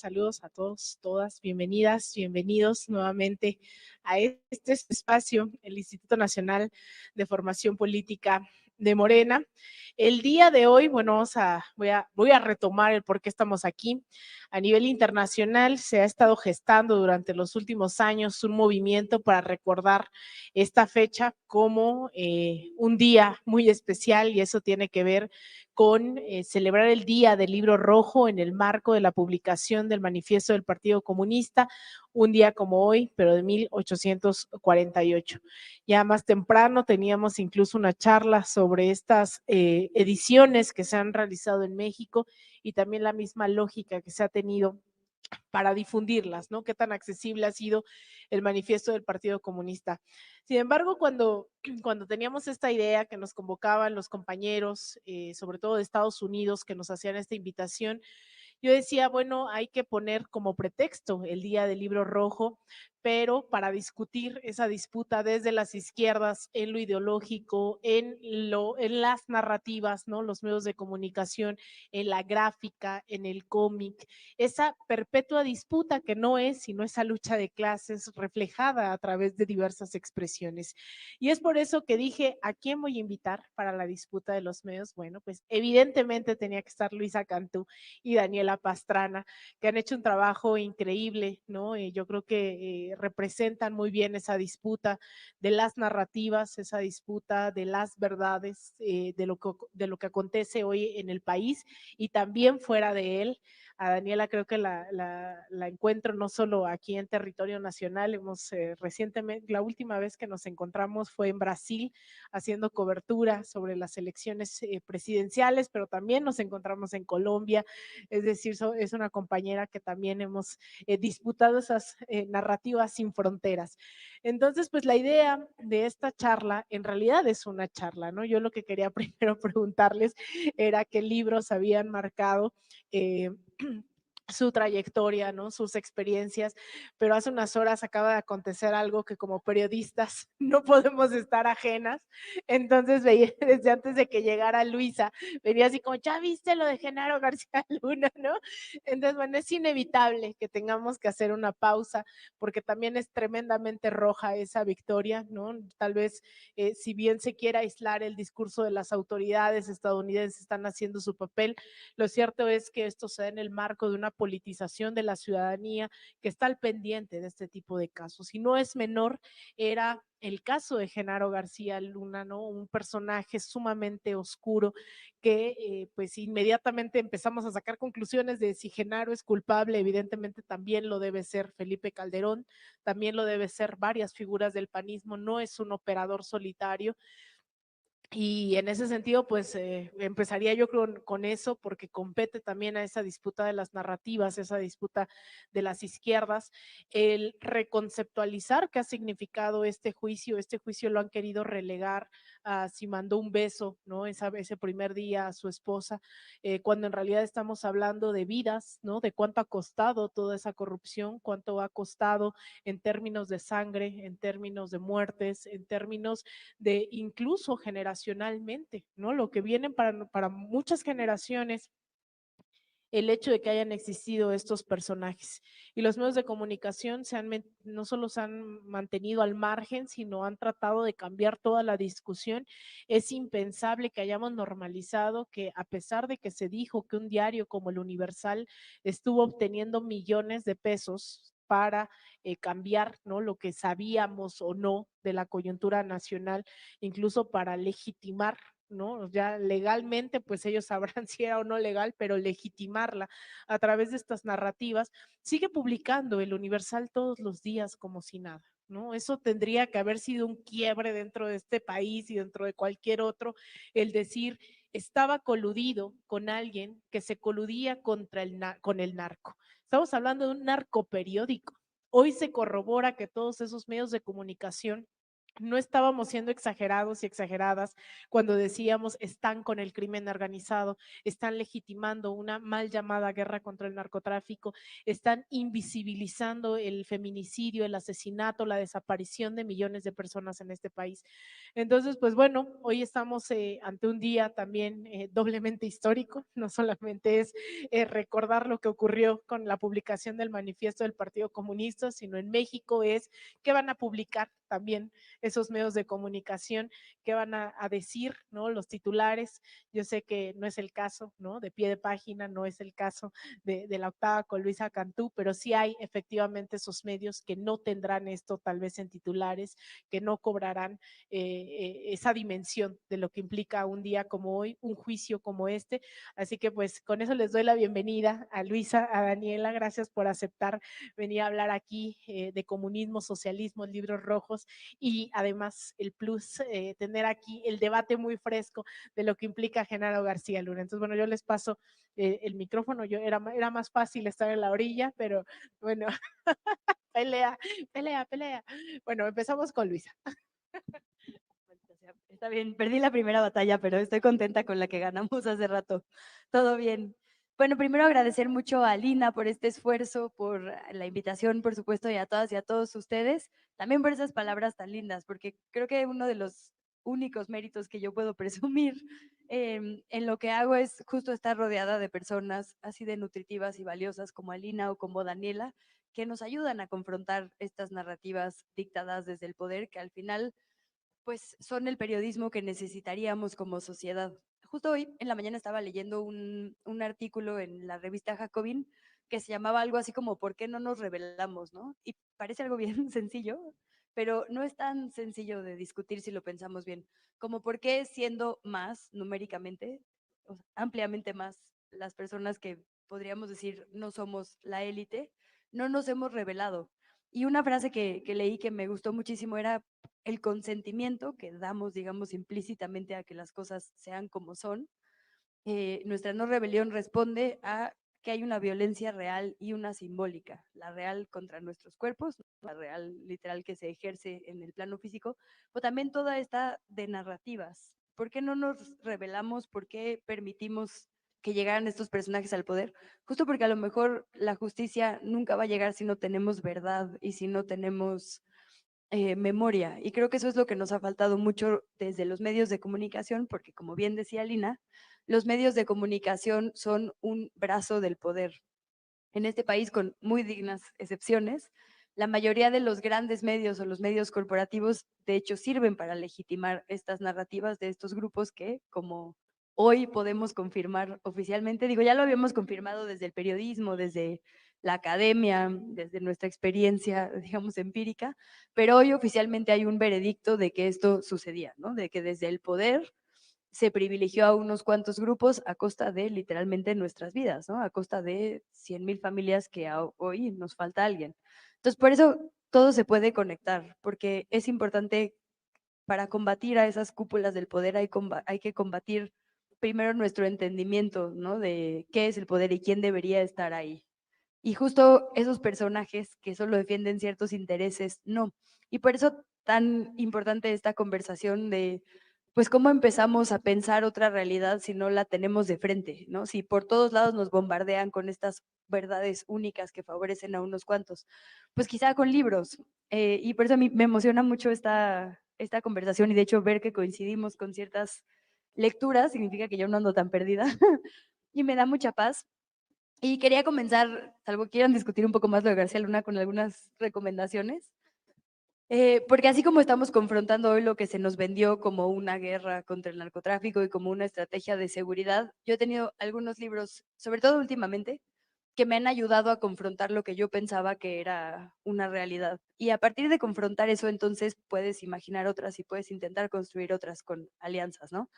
Saludos a todos, todas, bienvenidas, bienvenidos nuevamente a este espacio, el Instituto Nacional de Formación Política de Morena. El día de hoy, bueno, voy a retomar el por qué estamos aquí. A nivel internacional se ha estado gestando durante los últimos años un movimiento para recordar esta fecha como un día muy especial, y eso tiene que ver con celebrar el Día del Libro Rojo en el marco de la publicación del Manifiesto del Partido Comunista, un día como hoy, pero de 1848. Ya más temprano teníamos incluso una charla sobre estas ediciones que se han realizado en México y también la misma lógica que se ha tenido para difundirlas, ¿no? Qué tan accesible ha sido el manifiesto del Partido Comunista. Sin embargo, cuando teníamos esta idea que nos convocaban los compañeros, sobre todo de Estados Unidos, que nos hacían esta invitación, yo decía, bueno, hay que poner como pretexto el Día del Libro Rojo, pero para discutir esa disputa desde las izquierdas en lo ideológico, en las narrativas, ¿no? Los medios de comunicación, en la gráfica, en el cómic, esa perpetua disputa que no es sino esa lucha de clases reflejada a través de diversas expresiones. Y es por eso que dije, ¿a quién voy a invitar para la disputa de los medios? Bueno, pues evidentemente tenía que estar Luisa Cantú y Daniela Pastrana, que han hecho un trabajo increíble, ¿no? Yo creo que representan muy bien esa disputa de las narrativas, esa disputa de las verdades, de lo que acontece hoy en el país y también fuera de él. A Daniela creo que la encuentro no solo aquí en territorio nacional, recientemente, la última vez que nos encontramos fue en Brasil haciendo cobertura sobre las elecciones presidenciales, pero también nos encontramos en Colombia, es decir, es una compañera que también hemos disputado esas narrativas sin fronteras. Entonces, pues la idea de esta charla en realidad es una charla, ¿no? Yo lo que quería primero preguntarles era qué libros habían marcado eh, su trayectoria, ¿no? Sus experiencias, pero hace unas horas acaba de acontecer algo que como periodistas no podemos estar ajenas. Entonces veía desde antes de que llegara Luisa, venía así como, ¿ya viste lo de Genaro García Luna, no? Entonces, bueno, es inevitable que tengamos que hacer una pausa porque también es tremendamente roja esa victoria, ¿no? Tal vez, si bien se quiera aislar el discurso de las autoridades estadounidenses, están haciendo su papel. Lo cierto es que esto se da en el marco de una politización de la ciudadanía que está al pendiente de este tipo de casos. Y no es menor, era el caso de Genaro García Luna, ¿no? Un personaje sumamente oscuro que pues inmediatamente empezamos a sacar conclusiones de si Genaro es culpable, evidentemente también lo debe ser Felipe Calderón, también lo debe ser varias figuras del panismo, no es un operador solitario. Y en ese sentido, pues empezaría yo con eso, porque compete también a esa disputa de las narrativas, esa disputa de las izquierdas, el reconceptualizar qué ha significado este juicio. Este juicio lo han querido relegar a si mandó un beso, ¿no? Ese primer día a su esposa, cuando en realidad estamos hablando de vidas, ¿no? De cuánto ha costado toda esa corrupción, cuánto ha costado en términos de sangre, en términos de muertes, en términos de incluso generacionalmente, ¿no? Lo que vienen para muchas generaciones, el hecho de que hayan existido estos personajes. Y los medios de comunicación no solo se han mantenido al margen, sino han tratado de cambiar toda la discusión. Es impensable que hayamos normalizado que, a pesar de que se dijo que un diario como el Universal estuvo obteniendo millones de pesos para cambiar, ¿no? Lo que sabíamos o no de la coyuntura nacional, incluso para legitimar, ¿no? Ya legalmente, pues ellos sabrán si era o no legal, pero legitimarla a través de estas narrativas, sigue publicando el Universal todos los días como si nada, ¿no? Eso tendría que haber sido un quiebre dentro de este país y dentro de cualquier otro, el decir, estaba coludido con alguien que se coludía con el narco. Estamos hablando de un narcoperiódico. Hoy se corrobora que todos esos medios de comunicación no estábamos siendo exagerados y exageradas cuando decíamos están con el crimen organizado, están legitimando una mal llamada guerra contra el narcotráfico, están invisibilizando el feminicidio, el asesinato, la desaparición de millones de personas en este país. Entonces, pues bueno, hoy estamos ante un día también doblemente histórico, no solamente es recordar lo que ocurrió con la publicación del manifiesto del Partido Comunista, sino en México es que van a publicar también esos medios de comunicación, qué van a decir, ¿no? Los titulares. Yo sé que no es el caso, ¿no? De pie de página, no es el caso de la octava con Luisa Cantú, pero sí hay efectivamente esos medios que no tendrán esto tal vez en titulares, que no cobrarán esa dimensión de lo que implica un día como hoy, un juicio como este. Así que pues con eso les doy la bienvenida a Luisa, a Daniela, gracias por aceptar venir a hablar aquí de comunismo, socialismo, libros rojos y además el plus, tener aquí el debate muy fresco de lo que implica Genaro García Luna. Entonces, bueno, yo les paso el micrófono, era más fácil estar en la orilla, pero bueno, pelea, pelea, pelea. Bueno, empezamos con Luisa. Está bien, perdí la primera batalla, pero estoy contenta con la que ganamos hace rato. Todo bien. Bueno, primero agradecer mucho a Lina por este esfuerzo, por la invitación, por supuesto, y a todas y a todos ustedes, también por esas palabras tan lindas, porque creo que uno de los únicos méritos que yo puedo presumir en lo que hago es justo estar rodeada de personas así de nutritivas y valiosas como Alina o como Daniela, que nos ayudan a confrontar estas narrativas dictadas desde el poder, que al final pues son el periodismo que necesitaríamos como sociedad. Justo hoy en la mañana estaba leyendo un artículo en la revista Jacobin que se llamaba algo así como ¿por qué no nos rebelamos? ¿No? Y parece algo bien sencillo, pero no es tan sencillo de discutir si lo pensamos bien, como por qué siendo más numéricamente, o sea, ampliamente más las personas que podríamos decir no somos la élite, no nos hemos rebelado. Y una frase que leí que me gustó muchísimo era el consentimiento que damos, digamos, implícitamente a que las cosas sean como son. Nuestra no rebelión responde a que hay una violencia real y una simbólica, la real contra nuestros cuerpos, la real literal que se ejerce en el plano físico, pero también toda esta de narrativas. ¿Por qué no nos rebelamos? ¿Por qué permitimos que llegaran estos personajes al poder? Justo porque a lo mejor la justicia nunca va a llegar si no tenemos verdad y si no tenemos memoria. Y creo que eso es lo que nos ha faltado mucho desde los medios de comunicación, porque como bien decía Lina, los medios de comunicación son un brazo del poder. En este país, con muy dignas excepciones, la mayoría de los grandes medios o los medios corporativos, de hecho, sirven para legitimar estas narrativas de estos grupos que, como hoy podemos confirmar oficialmente, digo, ya lo habíamos confirmado desde el periodismo, desde la academia, desde nuestra experiencia, digamos, empírica, pero hoy oficialmente hay un veredicto de que esto sucedía, ¿no? De que desde el poder se privilegió a unos cuantos grupos a costa de literalmente nuestras vidas, ¿no? A costa de 100,000 familias que hoy nos falta alguien. Entonces, por eso todo se puede conectar, porque es importante para combatir a esas cúpulas del poder, hay que combatir primero nuestro entendimiento, ¿no? De qué es el poder y quién debería estar ahí. Y justo esos personajes que solo defienden ciertos intereses, no. Y por eso tan importante esta conversación de, pues, cómo empezamos a pensar otra realidad si no la tenemos de frente, ¿no? Si por todos lados nos bombardean con estas verdades únicas que favorecen a unos cuantos, pues quizá con libros. Y por eso a mí me emociona mucho esta conversación y de hecho ver que coincidimos con ciertas lecturas significa que yo no ando tan perdida y me da mucha paz. Y quería comenzar, salvo quieran discutir un poco más lo de García Luna con algunas recomendaciones, porque así como estamos confrontando hoy lo que se nos vendió como una guerra contra el narcotráfico y como una estrategia de seguridad, yo he tenido algunos libros, sobre todo últimamente, que me han ayudado a confrontar lo que yo pensaba que era una realidad. Y a partir de confrontar eso, entonces puedes imaginar otras y puedes intentar construir otras con alianzas, ¿no?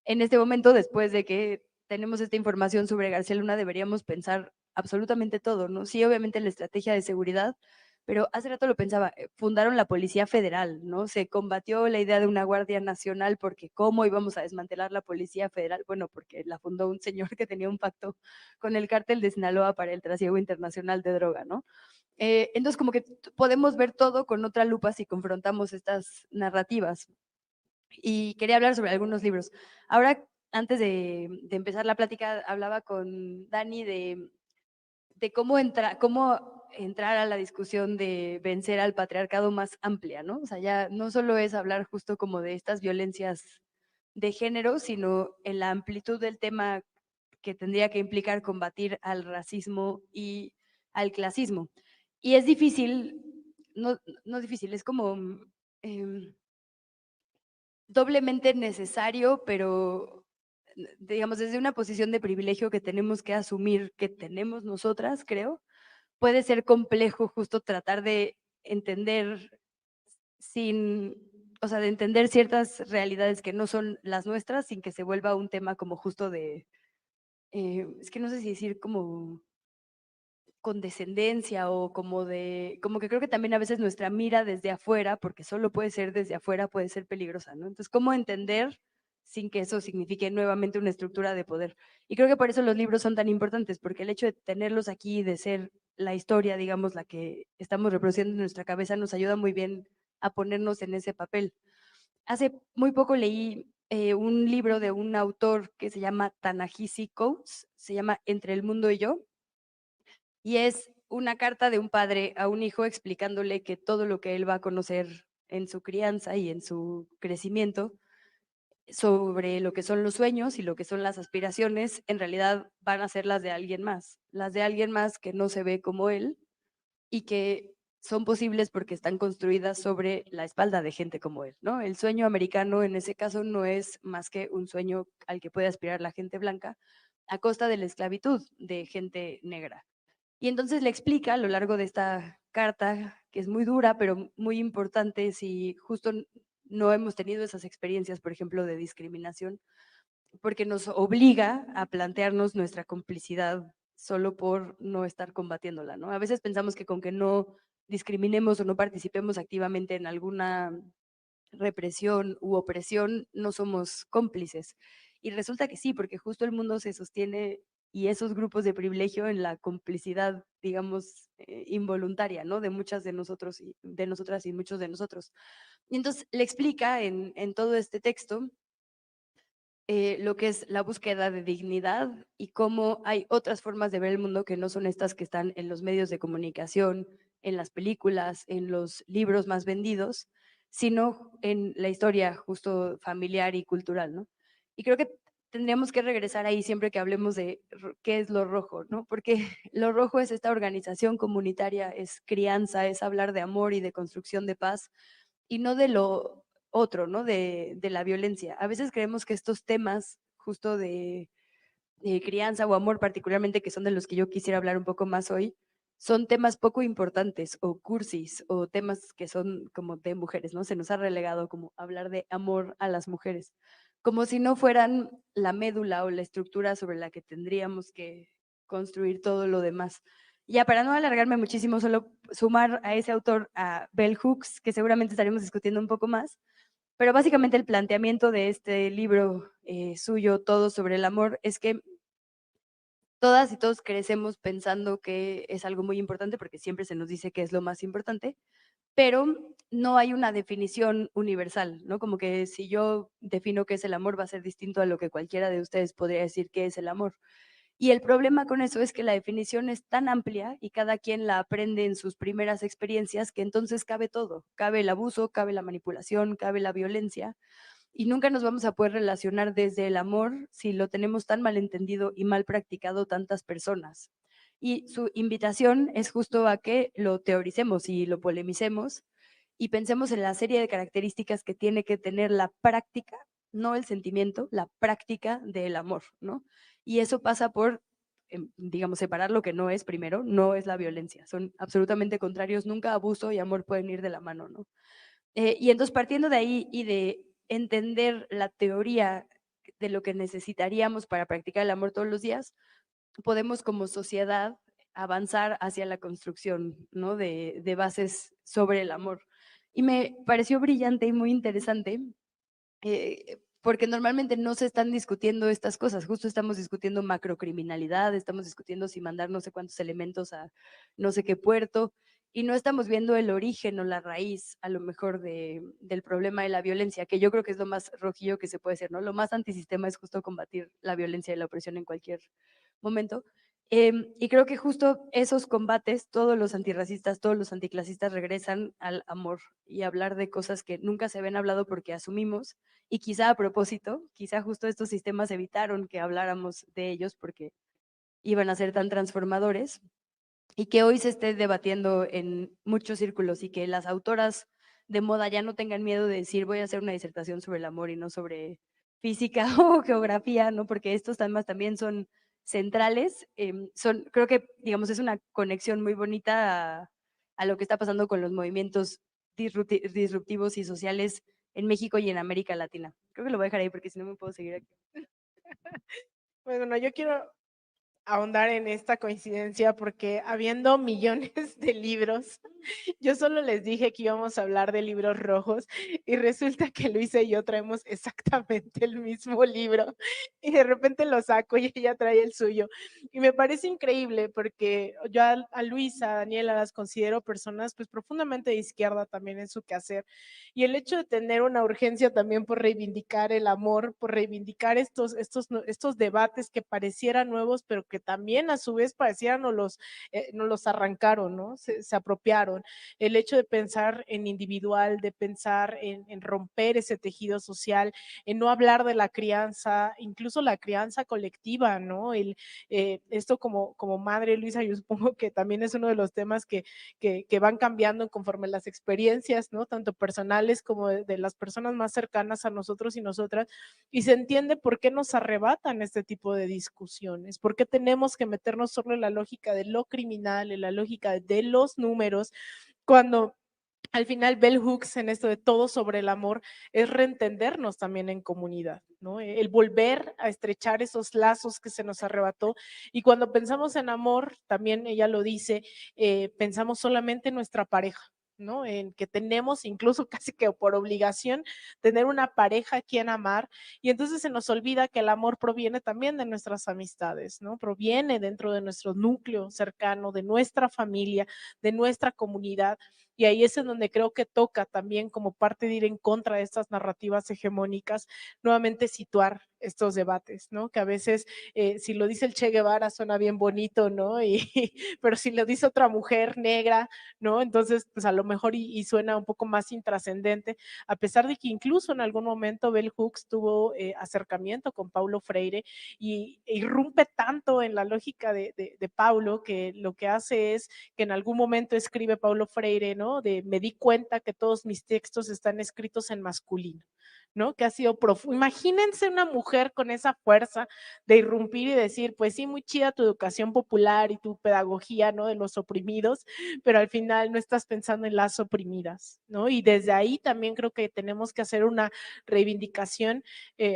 En este momento, después de que tenemos esta información sobre García Luna, deberíamos pensar absolutamente todo, ¿no? Sí, obviamente la estrategia de seguridad, pero hace rato lo pensaba, fundaron la Policía Federal, ¿no? Se combatió la idea de una Guardia Nacional porque ¿cómo íbamos a desmantelar la Policía Federal? Bueno, porque la fundó un señor que tenía un pacto con el cártel de Sinaloa para el trasiego internacional de droga, ¿no? Entonces, como que podemos ver todo con otra lupa si confrontamos estas narrativas. Y quería hablar sobre algunos libros. Ahora, antes de empezar la plática, hablaba con Dani de cómo entrar a la discusión de vencer al patriarcado más amplia, ¿no? O sea, ya no solo es hablar justo como de estas violencias de género, sino en la amplitud del tema que tendría que implicar combatir al racismo y al clasismo. Y es difícil, no difícil, es como em, doblemente necesario, pero digamos desde una posición de privilegio que tenemos que asumir que tenemos nosotras, creo, puede ser complejo justo tratar de entender sin, o sea, de entender ciertas realidades que no son las nuestras sin que se vuelva un tema como justo de, es que no sé si decir como condescendencia o como de, como que creo que también a veces nuestra mira desde afuera, porque solo puede ser desde afuera, puede ser peligrosa, ¿no? Entonces, ¿cómo entender sin que eso signifique nuevamente una estructura de poder? Y creo que por eso los libros son tan importantes, porque el hecho de tenerlos aquí, de ser la historia, digamos, la que estamos reproduciendo en nuestra cabeza, nos ayuda muy bien a ponernos en ese papel. Hace muy poco leí un libro de un autor que se llama Ta-Nehisi Coates, se llama Entre el mundo y yo, y es una carta de un padre a un hijo explicándole que todo lo que él va a conocer en su crianza y en su crecimiento sobre lo que son los sueños y lo que son las aspiraciones, en realidad van a ser las de alguien más que no se ve como él y que son posibles porque están construidas sobre la espalda de gente como él, ¿no? El sueño americano en ese caso no es más que un sueño al que puede aspirar la gente blanca a costa de la esclavitud de gente negra. Y entonces le explica a lo largo de esta carta, que es muy dura, pero muy importante si justo no hemos tenido esas experiencias, por ejemplo, de discriminación, porque nos obliga a plantearnos nuestra complicidad solo por no estar combatiéndola, ¿no? A veces pensamos que con que no discriminemos o no participemos activamente en alguna represión u opresión, no somos cómplices. Y resulta que sí, porque justo el mundo se sostiene y esos grupos de privilegio en la complicidad, digamos, involuntaria, ¿no? De muchas de nosotros y de nosotras y muchos de nosotros. Y entonces le explica en todo este texto lo que es la búsqueda de dignidad y cómo hay otras formas de ver el mundo que no son estas que están en los medios de comunicación, en las películas, en los libros más vendidos, sino en la historia justo familiar y cultural, ¿no? Y creo que tendríamos que regresar ahí siempre que hablemos de qué es lo rojo, ¿no? Porque lo rojo es esta organización comunitaria, es crianza, es hablar de amor y de construcción de paz y no de lo otro, ¿no? De la violencia. A veces creemos que estos temas justo de crianza o amor particularmente, que son de los que yo quisiera hablar un poco más hoy, son temas poco importantes o cursis o temas que son como de mujeres, ¿no? Se nos ha relegado como hablar de amor a las mujeres, como si no fueran la médula o la estructura sobre la que tendríamos que construir todo lo demás. Ya para no alargarme muchísimo, solo sumar a ese autor, a Bell Hooks, que seguramente estaremos discutiendo un poco más, pero básicamente el planteamiento de este libro suyo, Todo sobre el amor, es que todas y todos crecemos pensando que es algo muy importante porque siempre se nos dice que es lo más importante, pero no hay una definición universal, ¿no? Como que si yo defino qué es el amor va a ser distinto a lo que cualquiera de ustedes podría decir qué es el amor. Y el problema con eso es que la definición es tan amplia y cada quien la aprende en sus primeras experiencias que entonces cabe todo, cabe el abuso, cabe la manipulación, cabe la violencia y nunca nos vamos a poder relacionar desde el amor si lo tenemos tan mal entendido y mal practicado tantas personas. Y su invitación es justo a que lo teoricemos y lo polemicemos y pensemos en la serie de características que tiene que tener la práctica, no el sentimiento, la práctica del amor, ¿no? Y eso pasa por, digamos, separar lo que no es primero, no es la violencia, son absolutamente contrarios, nunca abuso y amor pueden ir de la mano, ¿no? Y entonces partiendo de ahí y de entender la teoría de lo que necesitaríamos para practicar el amor todos los días, podemos como sociedad avanzar hacia la construcción, ¿no? De bases sobre el amor. Y me pareció brillante y muy interesante porque normalmente no se están discutiendo estas cosas, justo estamos discutiendo macrocriminalidad, estamos discutiendo si mandar no sé cuántos elementos a no sé qué puerto, y no estamos viendo el origen o la raíz, a lo mejor, del problema de la violencia, que yo creo que es lo más rojillo que se puede hacer, ¿no? Lo más antisistema es justo combatir la violencia y la opresión en cualquier momento. Y creo que justo esos combates, todos los antirracistas, todos los anticlasistas regresan al amor y hablar de cosas que nunca se habían hablado porque asumimos, y quizá a propósito, quizá justo estos sistemas evitaron que habláramos de ellos porque iban a ser tan transformadores, y que hoy se esté debatiendo en muchos círculos y que las autoras de moda ya no tengan miedo de decir voy a hacer una disertación sobre el amor y no sobre física o geografía, ¿no? Porque estos temas también son centrales, creo que, digamos, es una conexión muy bonita a lo que está pasando con los movimientos disruptivos y sociales en México y en América Latina. Creo que lo voy a dejar ahí porque si no me puedo seguir aquí. Bueno, yo quiero ahondar en esta coincidencia porque habiendo millones de libros, yo solo les dije que íbamos a hablar de libros rojos y resulta que Luisa y yo traemos exactamente el mismo libro y de repente lo saco y ella trae el suyo. Y me parece increíble porque yo a Luisa, a Daniela las considero personas pues profundamente de izquierda también en su quehacer. Y el hecho de tener una urgencia también por reivindicar el amor, por reivindicar estos debates que parecieran nuevos, pero que también a su vez parecieran nos los arrancaron, ¿no? Se apropiaron. El hecho de pensar en individual, de pensar en romper ese tejido social, en no hablar de la crianza, incluso la crianza colectiva, ¿no? Esto como madre, Luisa, yo supongo que también es uno de los temas que van cambiando conforme las experiencias, ¿no? Tanto personales como de las personas más cercanas a nosotros y nosotras, y se entiende por qué nos arrebatan este tipo de discusiones, por qué tenemos que meternos solo en la lógica de lo criminal, en la lógica de los números, cuando al final Bell Hooks en esto de todo sobre el amor es reentendernos también en comunidad, ¿no? El volver a estrechar esos lazos que se nos arrebató, y cuando pensamos en amor, también ella lo dice, pensamos solamente en nuestra pareja, ¿no? En que tenemos incluso casi que por obligación tener una pareja a quien amar, y entonces se nos olvida que el amor proviene también de nuestras amistades, ¿no? Proviene dentro de nuestro núcleo cercano, de nuestra familia, de nuestra comunidad. Y ahí es en donde creo que toca también, como parte de ir en contra de estas narrativas hegemónicas, nuevamente situar estos debates, ¿no? Que a veces, si lo dice el Che Guevara suena bien bonito, ¿no? Pero si lo dice otra mujer negra, ¿no? Entonces, pues a lo mejor y suena un poco más intrascendente, a pesar de que incluso en algún momento Bell Hooks tuvo acercamiento con Paulo Freire y irrumpe tanto en la lógica de Paulo, que lo que hace es que en algún momento escribe Paulo Freire, ¿no? Me di cuenta que todos mis textos están escritos en masculino, ¿no? Que ha sido profundo. Imagínense una mujer con esa fuerza de irrumpir y decir, pues sí, muy chida tu educación popular y tu pedagogía, ¿no? De los oprimidos, pero al final no estás pensando en las oprimidas, ¿no? Y desde ahí también creo que tenemos que hacer una reivindicación.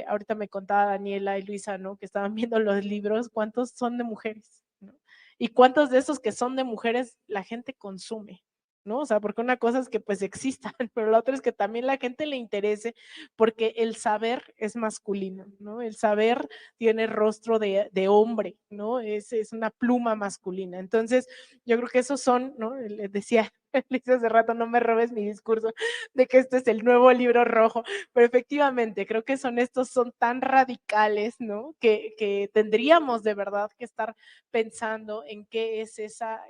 Ahorita me contaba Daniela y Luisa, ¿no? Que estaban viendo los libros, ¿cuántos son de mujeres? ¿No? Y cuántos de esos que son de mujeres la gente consume, ¿no? O sea, porque una cosa es que pues existan, pero la otra es que también la gente le interese, porque el saber es masculino, ¿no? El saber tiene rostro de hombre, ¿no? Es una pluma masculina. Entonces, yo creo que esos son, ¿no? Les decía Lisa hace rato, no me robes mi discurso de que este es el nuevo libro rojo, pero efectivamente creo que son tan radicales, ¿no? Que tendríamos de verdad que estar pensando en qué es esa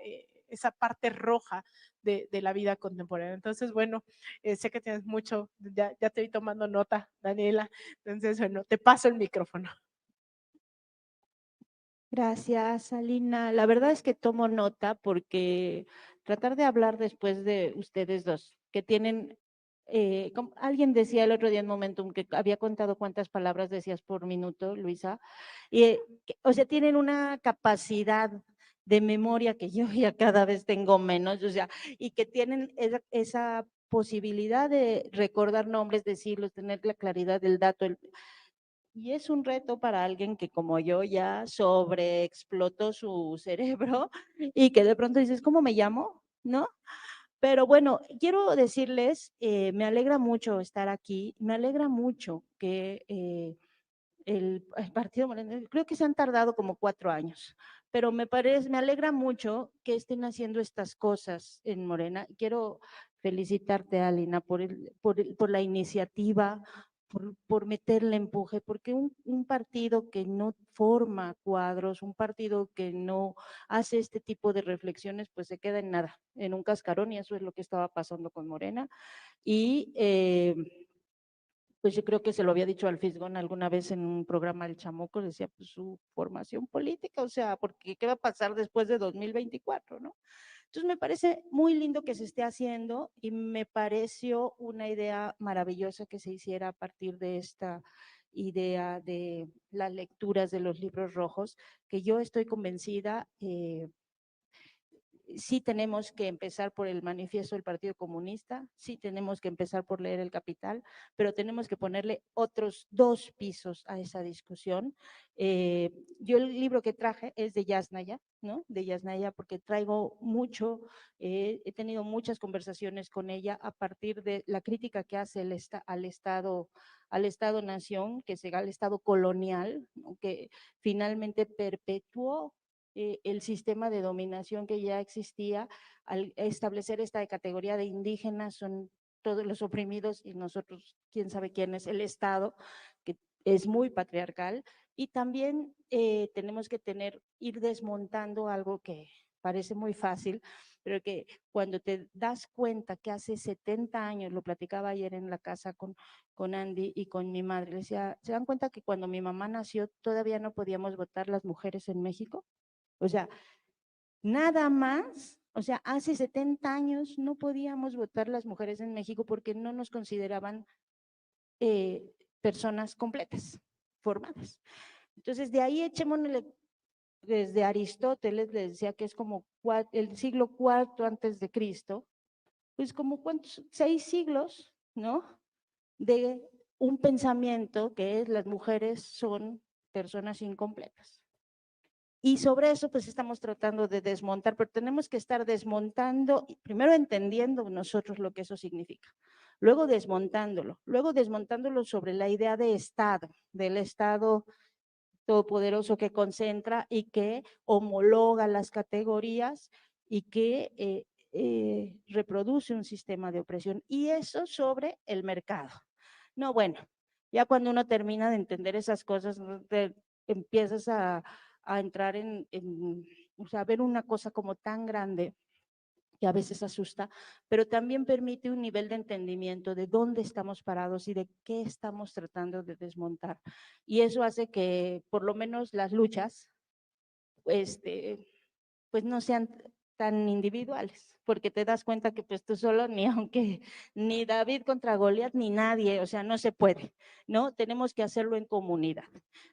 parte roja de la vida contemporánea. Entonces, bueno, sé que tienes mucho, ya te vi tomando nota, Daniela. Entonces, bueno, te paso el micrófono. Gracias, Alina. La verdad es que tomo nota porque tratar de hablar después de ustedes dos, que tienen, como alguien decía el otro día en Momentum que había contado cuántas palabras decías por minuto, Luisa, y, o sea, tienen una capacidad de memoria que yo ya cada vez tengo menos, o sea, y que tienen esa posibilidad de recordar nombres, decirlos, tener la claridad del dato, Y es un reto para alguien que como yo ya sobreexplotó su cerebro y que de pronto dices, ¿cómo me llamo? ¿No? Pero bueno, quiero decirles, me alegra mucho estar aquí, me alegra mucho que el Partido Morena, creo que se han tardado como 4 años, pero me alegra mucho que estén haciendo estas cosas en Morena. Quiero felicitarte, Alina, por la iniciativa, por meterle empuje, porque un partido que no forma cuadros, un partido que no hace este tipo de reflexiones, pues se queda en nada, en un cascarón, y eso es lo que estaba pasando con Morena. Y pues yo creo que se lo había dicho al Fisgón alguna vez en un programa El Chamuco, decía, pues su formación política, o sea, porque ¿qué va a pasar después de 2024, no? Entonces me parece muy lindo que se esté haciendo y me pareció una idea maravillosa que se hiciera a partir de esta idea de las lecturas de los libros rojos, que yo estoy convencida, sí tenemos que empezar por el manifiesto del Partido Comunista, sí tenemos que empezar por leer El Capital, pero tenemos que ponerle otros 2 pisos a esa discusión. Yo el libro que traje es de Yasnaya, ¿no? De Yasnaya, porque traigo mucho, he tenido muchas conversaciones con ella a partir de la crítica que hace al Estado-nación, que se al Estado colonial, ¿no? Que finalmente perpetuó el sistema de dominación que ya existía al establecer esta categoría de indígenas, son todos los oprimidos y nosotros, quién sabe quién es el Estado, que es muy patriarcal. Y también tenemos que ir desmontando algo que parece muy fácil, pero que cuando te das cuenta que hace 70 años, lo platicaba ayer en la casa con Andy y con mi madre, le decía, ¿se dan cuenta que cuando mi mamá nació todavía no podíamos votar las mujeres en México? O sea, nada más, o sea, hace 70 años no podíamos votar las mujeres en México porque no nos consideraban personas completas, formadas. Entonces, de ahí echémonos, desde Aristóteles les decía que es como el siglo IV antes de Cristo, pues como cuántos, 6 siglos, ¿no? De un pensamiento que es las mujeres son personas incompletas. Y sobre eso pues estamos tratando de desmontar, pero tenemos que estar desmontando, primero entendiendo nosotros lo que eso significa, luego desmontándolo sobre la idea de Estado, del Estado todopoderoso que concentra y que homologa las categorías y que reproduce un sistema de opresión, y eso sobre el mercado. No, bueno, ya cuando uno termina de entender esas cosas, empiezas a entrar o sea, ver una cosa como tan grande que a veces asusta, pero también permite un nivel de entendimiento de dónde estamos parados y de qué estamos tratando de desmontar. Y eso hace que por lo menos las luchas, pues no sean tan individuales, porque te das cuenta que pues tú solo, ni David contra Goliat, ni nadie, o sea, no se puede, ¿no? Tenemos que hacerlo en comunidad.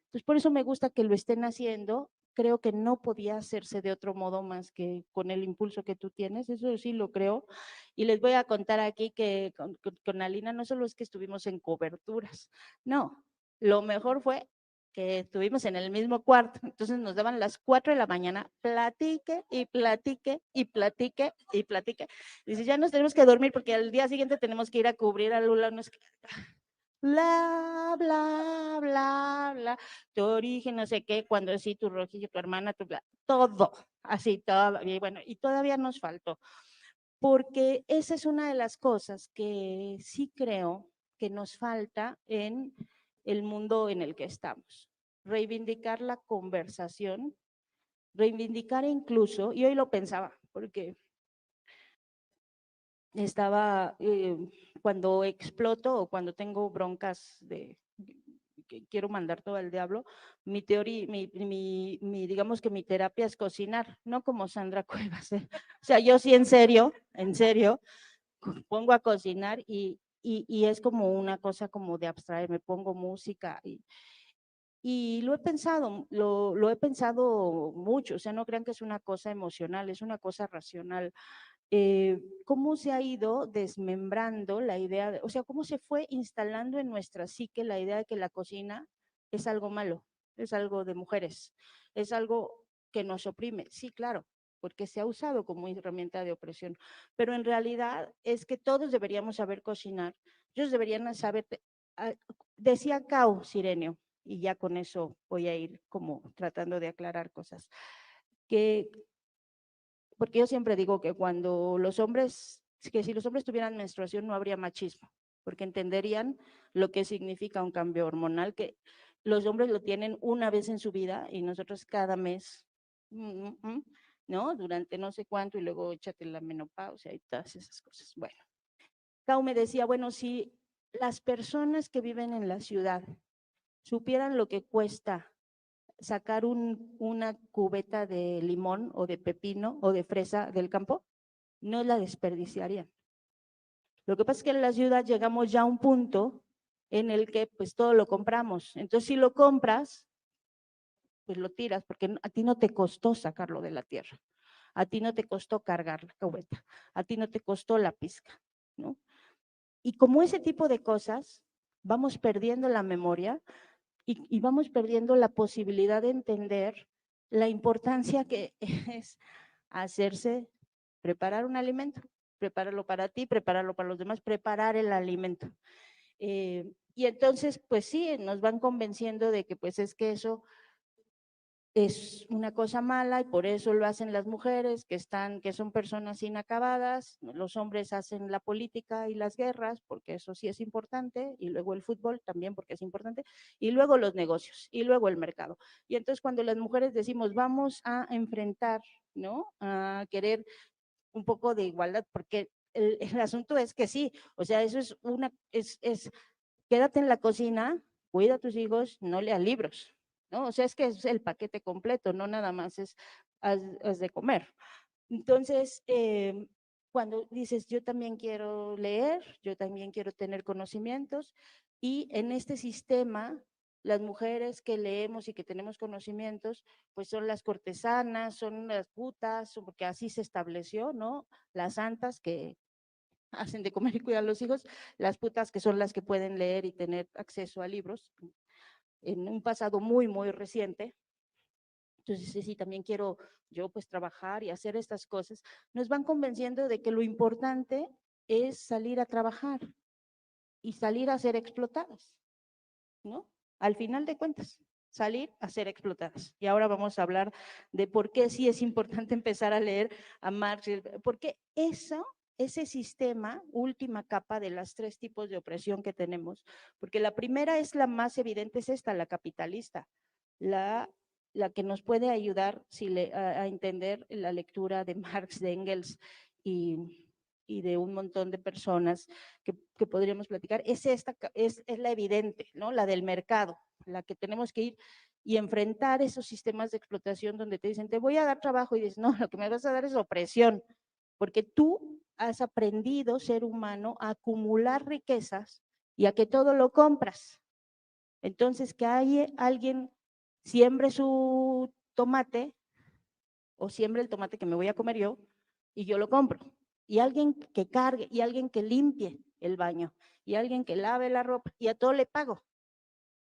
Entonces, por eso me gusta que lo estén haciendo. Creo que no podía hacerse de otro modo más que con el impulso que tú tienes, eso sí lo creo. Y les voy a contar aquí que con Alina no solo es que estuvimos en coberturas, no, lo mejor fue que estuvimos en el mismo cuarto, entonces nos daban las 4 de la mañana, platique y platique y platique y platique. Dice, ya nos tenemos que dormir porque al día siguiente tenemos que ir a cubrir a Lula, no es que bla, bla, bla, bla, tu origen, no sé qué, cuando sí, tu rojillo, tu hermana, tu bla, todo, así, todo, y bueno, y todavía nos faltó, porque esa es una de las cosas que sí creo que nos falta en el mundo en el que estamos. Reivindicar la conversación, reivindicar incluso, y hoy lo pensaba, porque estaba, cuando exploto o cuando tengo broncas de que quiero mandar todo al diablo, mi teoría, digamos que mi terapia es cocinar, no como Sandra Cuevas. O sea, yo sí en serio, pongo a cocinar y es como una cosa como de abstraer, me pongo música y lo he pensado mucho, o sea, no crean que es una cosa emocional, es una cosa racional. Cómo se ha ido desmembrando la idea, o sea, cómo se fue instalando en nuestra psique la idea de que la cocina es algo malo, es algo de mujeres, es algo que nos oprime. Sí, claro, porque se ha usado como herramienta de opresión, pero en realidad es que todos deberíamos saber cocinar, ellos deberían saber, decía Cao Sirenio, y ya con eso voy a ir como tratando de aclarar cosas, que, porque yo siempre digo que cuando los hombres, que si los hombres tuvieran menstruación no habría machismo, porque entenderían lo que significa un cambio hormonal, que los hombres lo tienen una vez en su vida y nosotros cada mes, ¿no? Durante no sé cuánto y luego échate la menopausia y todas esas cosas. Bueno, Cao me decía, bueno, si las personas que viven en la ciudad supieran lo que cuesta sacar una cubeta de limón o de pepino o de fresa del campo, no la desperdiciarían. Lo que pasa es que en la ciudad llegamos ya a un punto en el que pues todo lo compramos. Entonces si lo compras, pues lo tiras porque a ti no te costó sacarlo de la tierra. A ti no te costó cargar la cubeta. A ti no te costó la pizca, ¿no? Y como ese tipo de cosas, vamos perdiendo la memoria y vamos perdiendo la posibilidad de entender la importancia que es hacerse, preparar un alimento, prepararlo para ti, prepararlo para los demás, preparar el alimento. Y entonces, pues sí, nos van convenciendo de que pues es que eso es una cosa mala y por eso lo hacen las mujeres que son personas inacabadas, los hombres hacen la política y las guerras porque eso sí es importante y luego el fútbol también porque es importante y luego los negocios y luego el mercado. Y entonces cuando las mujeres decimos vamos a enfrentar, ¿no? A querer un poco de igualdad porque el asunto es que sí, o sea, eso es quédate en la cocina, cuida a tus hijos, no leas libros, ¿no? O sea, es que es el paquete completo, no nada más es haz de comer. Entonces, cuando dices, yo también quiero leer, yo también quiero tener conocimientos, y en este sistema, las mujeres que leemos y que tenemos conocimientos, pues son las cortesanas, son las putas, porque así se estableció, ¿no? Las santas que hacen de comer y cuidan a los hijos, las putas que son las que pueden leer y tener acceso a libros en un pasado muy, muy reciente. Entonces, sí, también quiero yo pues trabajar y hacer estas cosas. Nos van convenciendo de que lo importante es salir a trabajar y salir a ser explotadas, ¿no? Al final de cuentas, salir a ser explotadas. Y ahora vamos a hablar de por qué sí es importante empezar a leer a Marx, porque ese sistema, última capa de las tres tipos de opresión que tenemos, porque la primera es la más evidente, es esta, la capitalista, la que nos puede ayudar a entender la lectura de Marx, de Engels y de un montón de personas que podríamos platicar, es la evidente, ¿no? La del mercado, la que tenemos que ir y enfrentar esos sistemas de explotación donde te dicen, te voy a dar trabajo y dices, no, lo que me vas a dar es opresión, porque tú has aprendido, ser humano, a acumular riquezas y a que todo lo compras. Entonces, que alguien siembre su tomate o siembre el tomate que me voy a comer yo y yo lo compro. Y alguien que cargue, y alguien que limpie el baño, y alguien que lave la ropa, y a todo le pago.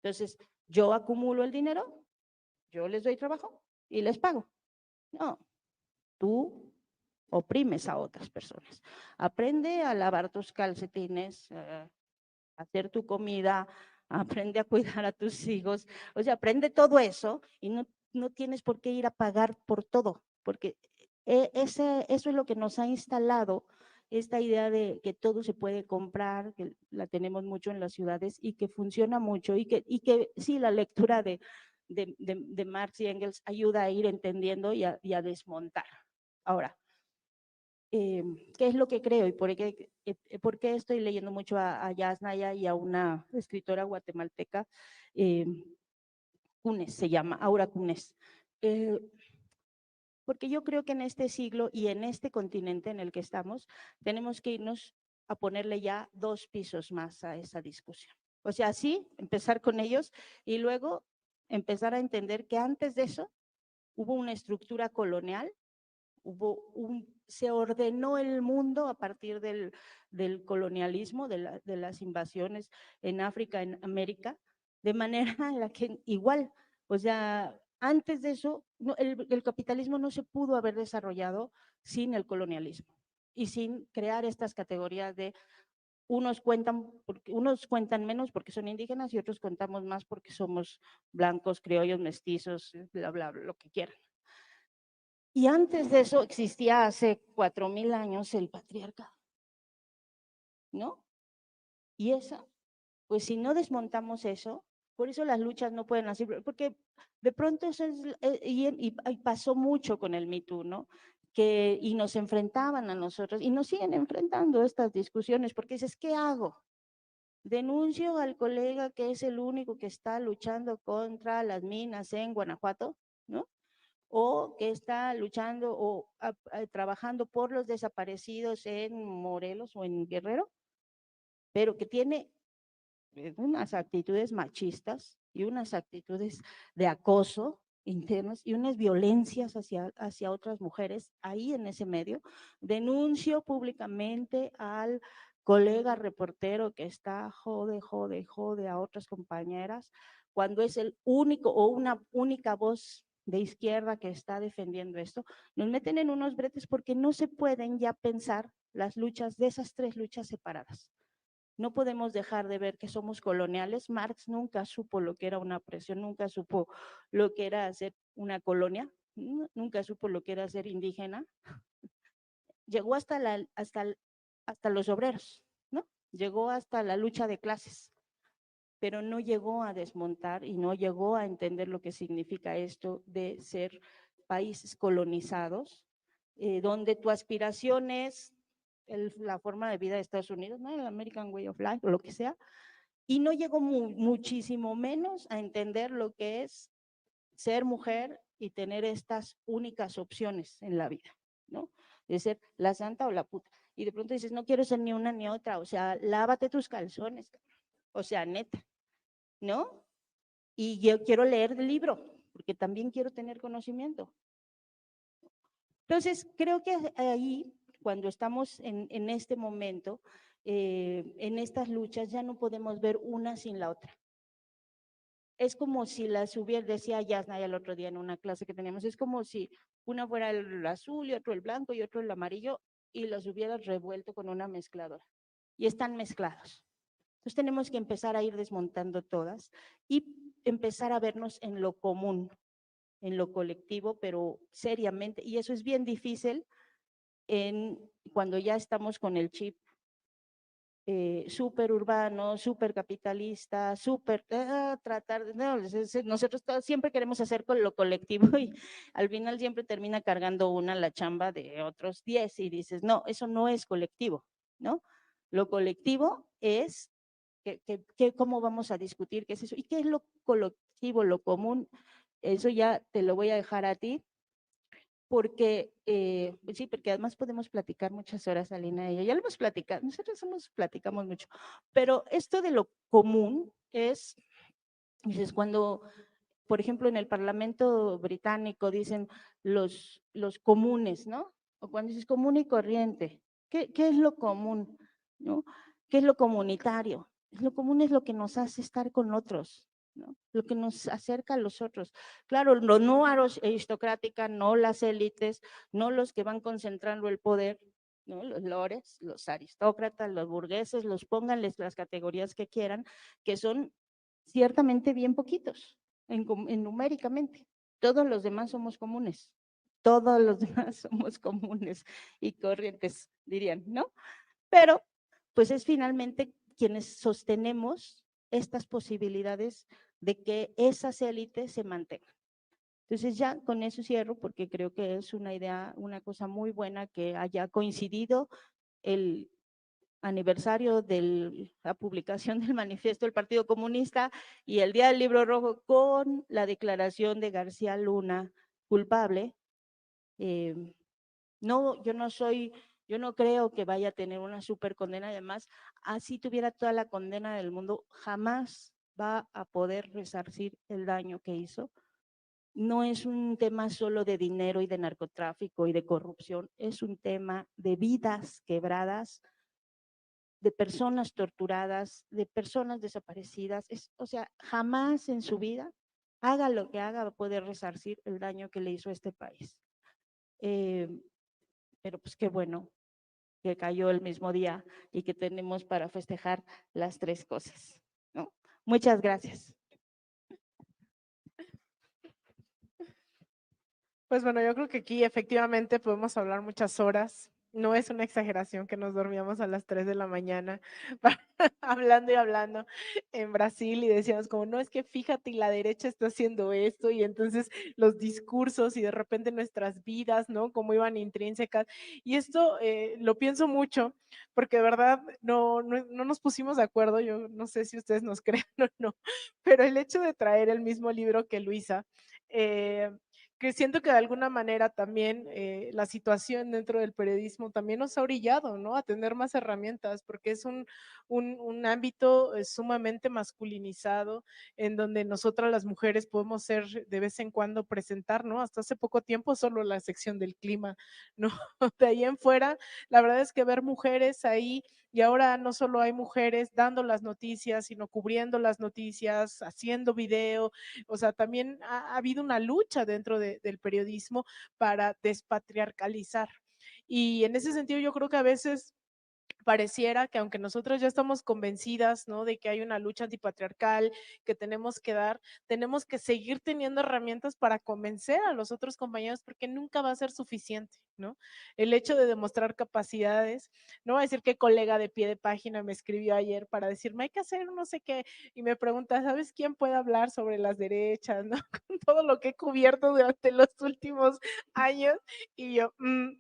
Entonces, yo acumulo el dinero, yo les doy trabajo y les pago. No, tú oprimes a otras personas. Aprende a lavar tus calcetines, a hacer tu comida, aprende a cuidar a tus hijos. O sea, aprende todo eso y no tienes por qué ir a pagar por todo, porque eso es lo que nos ha instalado esta idea de que todo se puede comprar, que la tenemos mucho en las ciudades y que funciona mucho y que sí, la lectura de Marx y Engels ayuda a ir entendiendo y a desmontar. Ahora, qué es lo que creo y por qué estoy leyendo mucho a Yasnaya y a una escritora guatemalteca, Cunes se llama, Aura Cunes. Porque yo creo que en este siglo y en este continente en el que estamos, tenemos que irnos a ponerle ya 2 pisos más a esa discusión. O sea, sí, empezar con ellos y luego empezar a entender que antes de eso hubo una estructura colonial, se ordenó el mundo a partir del colonialismo, de las invasiones en África, en América, de manera en la que igual, o sea, antes de eso, el capitalismo no se pudo haber desarrollado sin el colonialismo y sin crear estas categorías de unos cuentan menos porque son indígenas y otros contamos más porque somos blancos, criollos, mestizos, bla, bla, bla, lo que quieran. Y antes de eso existía hace 4000 años el patriarcado, ¿no? Y esa, pues si no desmontamos eso, por eso las luchas no pueden así, porque de pronto eso es, y pasó mucho con el Me Too, ¿no? Y nos enfrentaban a nosotros y nos siguen enfrentando estas discusiones porque dices, ¿qué hago? Denuncio al colega que es el único que está luchando contra las minas en Guanajuato, ¿no? O que está luchando o trabajando por los desaparecidos en Morelos o en Guerrero, pero que tiene unas actitudes machistas y unas actitudes de acoso internas y unas violencias hacia otras mujeres ahí en ese medio. Denuncio públicamente al colega reportero que está jode a otras compañeras cuando es el único o una única voz de izquierda que está defendiendo esto. Nos meten en unos bretes porque no se pueden ya pensar las luchas de esas tres luchas separadas. No podemos dejar de ver que somos coloniales. Marx nunca supo lo que era una opresión, nunca supo lo que era ser una colonia, nunca supo lo que era ser indígena. Llegó hasta los obreros, ¿no? Llegó hasta la lucha de clases, pero no llegó a desmontar y no llegó a entender lo que significa esto de ser países colonizados, donde tu aspiración es la forma de vida de Estados Unidos, ¿no? El American Way of Life o lo que sea, y no llegó muchísimo menos a entender lo que es ser mujer y tener estas únicas opciones en la vida, ¿no? De ser la santa o la puta. Y de pronto dices, no quiero ser ni una ni otra, o sea, lávate tus calzones, o sea, neta, ¿no? Y yo quiero leer el libro, porque también quiero tener conocimiento. Entonces, creo que ahí, cuando estamos en este momento, en estas luchas, ya no podemos ver una sin la otra. Es como si las hubiera, decía Yasnaya el otro día en una clase que teníamos, es como si una fuera el azul y otro el blanco y otro el amarillo y los hubieras revuelto con una mezcladora. Y están mezclados. Entonces tenemos que empezar a ir desmontando todas y empezar a vernos en lo común, en lo colectivo, pero seriamente. Y eso es bien difícil cuando ya estamos con el chip súper urbano, súper capitalista, súper tratar de, no, nosotros siempre queremos hacer con lo colectivo y al final siempre termina cargando una la chamba de otros 10 y dices, no, eso no es colectivo, ¿no? Lo colectivo es cómo vamos a discutir qué es eso y qué es lo colectivo, lo común, eso ya te lo voy a dejar a ti porque, sí, porque además podemos platicar muchas horas, Alina y yo, ya lo hemos platicado, nosotros platicamos mucho, pero esto de lo común es, dices, cuando, por ejemplo, en el Parlamento británico dicen los comunes, ¿no? O cuando dices común y corriente, ¿qué es lo común? ¿No? ¿Qué es lo comunitario? Lo común es lo que nos hace estar con otros, ¿no? Lo que nos acerca a los otros. Claro, no aristocrática, no las élites, no los que van concentrando el poder, ¿no? Los lores, los aristócratas, los burgueses, los pónganles las categorías que quieran, que son ciertamente bien poquitos, numéricamente. Todos los demás somos comunes. Todos los demás somos comunes y corrientes, dirían, ¿no? Pero, pues es finalmente quienes sostenemos estas posibilidades de que esas élites se mantengan. Entonces ya con eso cierro porque creo que es una idea, una cosa muy buena que haya coincidido el aniversario de la publicación del manifiesto del Partido Comunista y el Día del Libro Rojo con la declaración de García Luna culpable. No, yo no creo que vaya a tener una super condena, además, así tuviera toda la condena del mundo, jamás va a poder resarcir el daño que hizo. No es un tema solo de dinero y de narcotráfico y de corrupción, es un tema de vidas quebradas, de personas torturadas, de personas desaparecidas. O sea, jamás en su vida, haga lo que haga, va a poder resarcir el daño que le hizo a este país. Eh, pero pues qué bueno que cayó el mismo día y que tenemos para festejar las tres cosas, ¿no? Muchas gracias. Pues bueno, yo creo que aquí efectivamente podemos hablar muchas horas. No es una exageración que nos dormíamos a las 3 de la mañana hablando y hablando en Brasil y decíamos como, no, es que fíjate, y la derecha está haciendo esto, y entonces los discursos y de repente nuestras vidas, ¿no? Cómo iban intrínsecas. Y esto lo pienso mucho porque de verdad no nos pusimos de acuerdo, yo no sé si ustedes nos crean o no, pero el hecho de traer el mismo libro que Luisa, que siento que de alguna manera también la situación dentro del periodismo también nos ha orillado, ¿no? A tener más herramientas, porque es un ámbito sumamente masculinizado, en donde nosotras las mujeres podemos ser de vez en cuando presentar, ¿no? Hasta hace poco tiempo solo la sección del clima, ¿no? De ahí en fuera, la verdad es que ver mujeres ahí, y ahora no solo hay mujeres dando las noticias, sino cubriendo las noticias, haciendo video, o sea, también ha habido una lucha dentro del periodismo para despatriarcalizar. Y en ese sentido yo creo que a veces pareciera que aunque nosotros ya estamos convencidas, ¿no? De que hay una lucha antipatriarcal que tenemos que seguir teniendo herramientas para convencer a los otros compañeros porque nunca va a ser suficiente, ¿no? El hecho de demostrar capacidades, no voy a decir qué colega de pie de página me escribió ayer para decirme hay que hacer no sé qué y me pregunta, ¿sabes quién puede hablar sobre las derechas, ¿no? Con todo lo que he cubierto durante los últimos años y yo,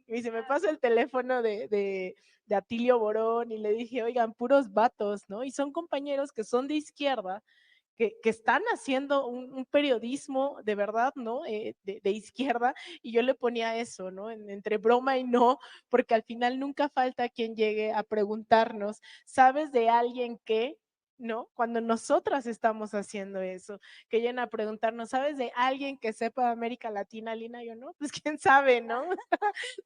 y se me pasa el teléfono de Atilio Borón y le dije, oigan, puros vatos, ¿no? Y son compañeros que son de izquierda, que están haciendo un periodismo de verdad, ¿no? De izquierda, y yo le ponía eso, ¿no? Entre broma y no, porque al final nunca falta quien llegue a preguntarnos, ¿sabes de alguien que? ¿No? Cuando nosotras estamos haciendo eso, que lleguen a preguntarnos, ¿sabes de alguien que sepa de América Latina, Lina? Yo no, pues quién sabe, ¿no?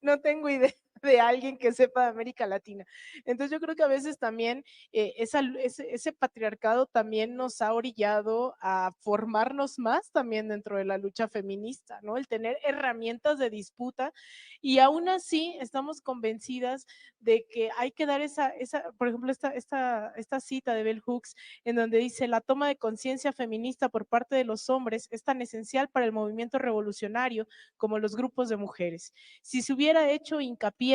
No tengo idea de alguien que sepa de América Latina. Entonces yo creo que a veces también ese patriarcado también nos ha orillado a formarnos más también dentro de la lucha feminista, ¿no? El tener herramientas de disputa y aún así estamos convencidas de que hay que dar por ejemplo, esta cita de Bell Hooks en donde dice, la toma de conciencia feminista por parte de los hombres es tan esencial para el movimiento revolucionario como los grupos de mujeres. Si se hubiera hecho hincapié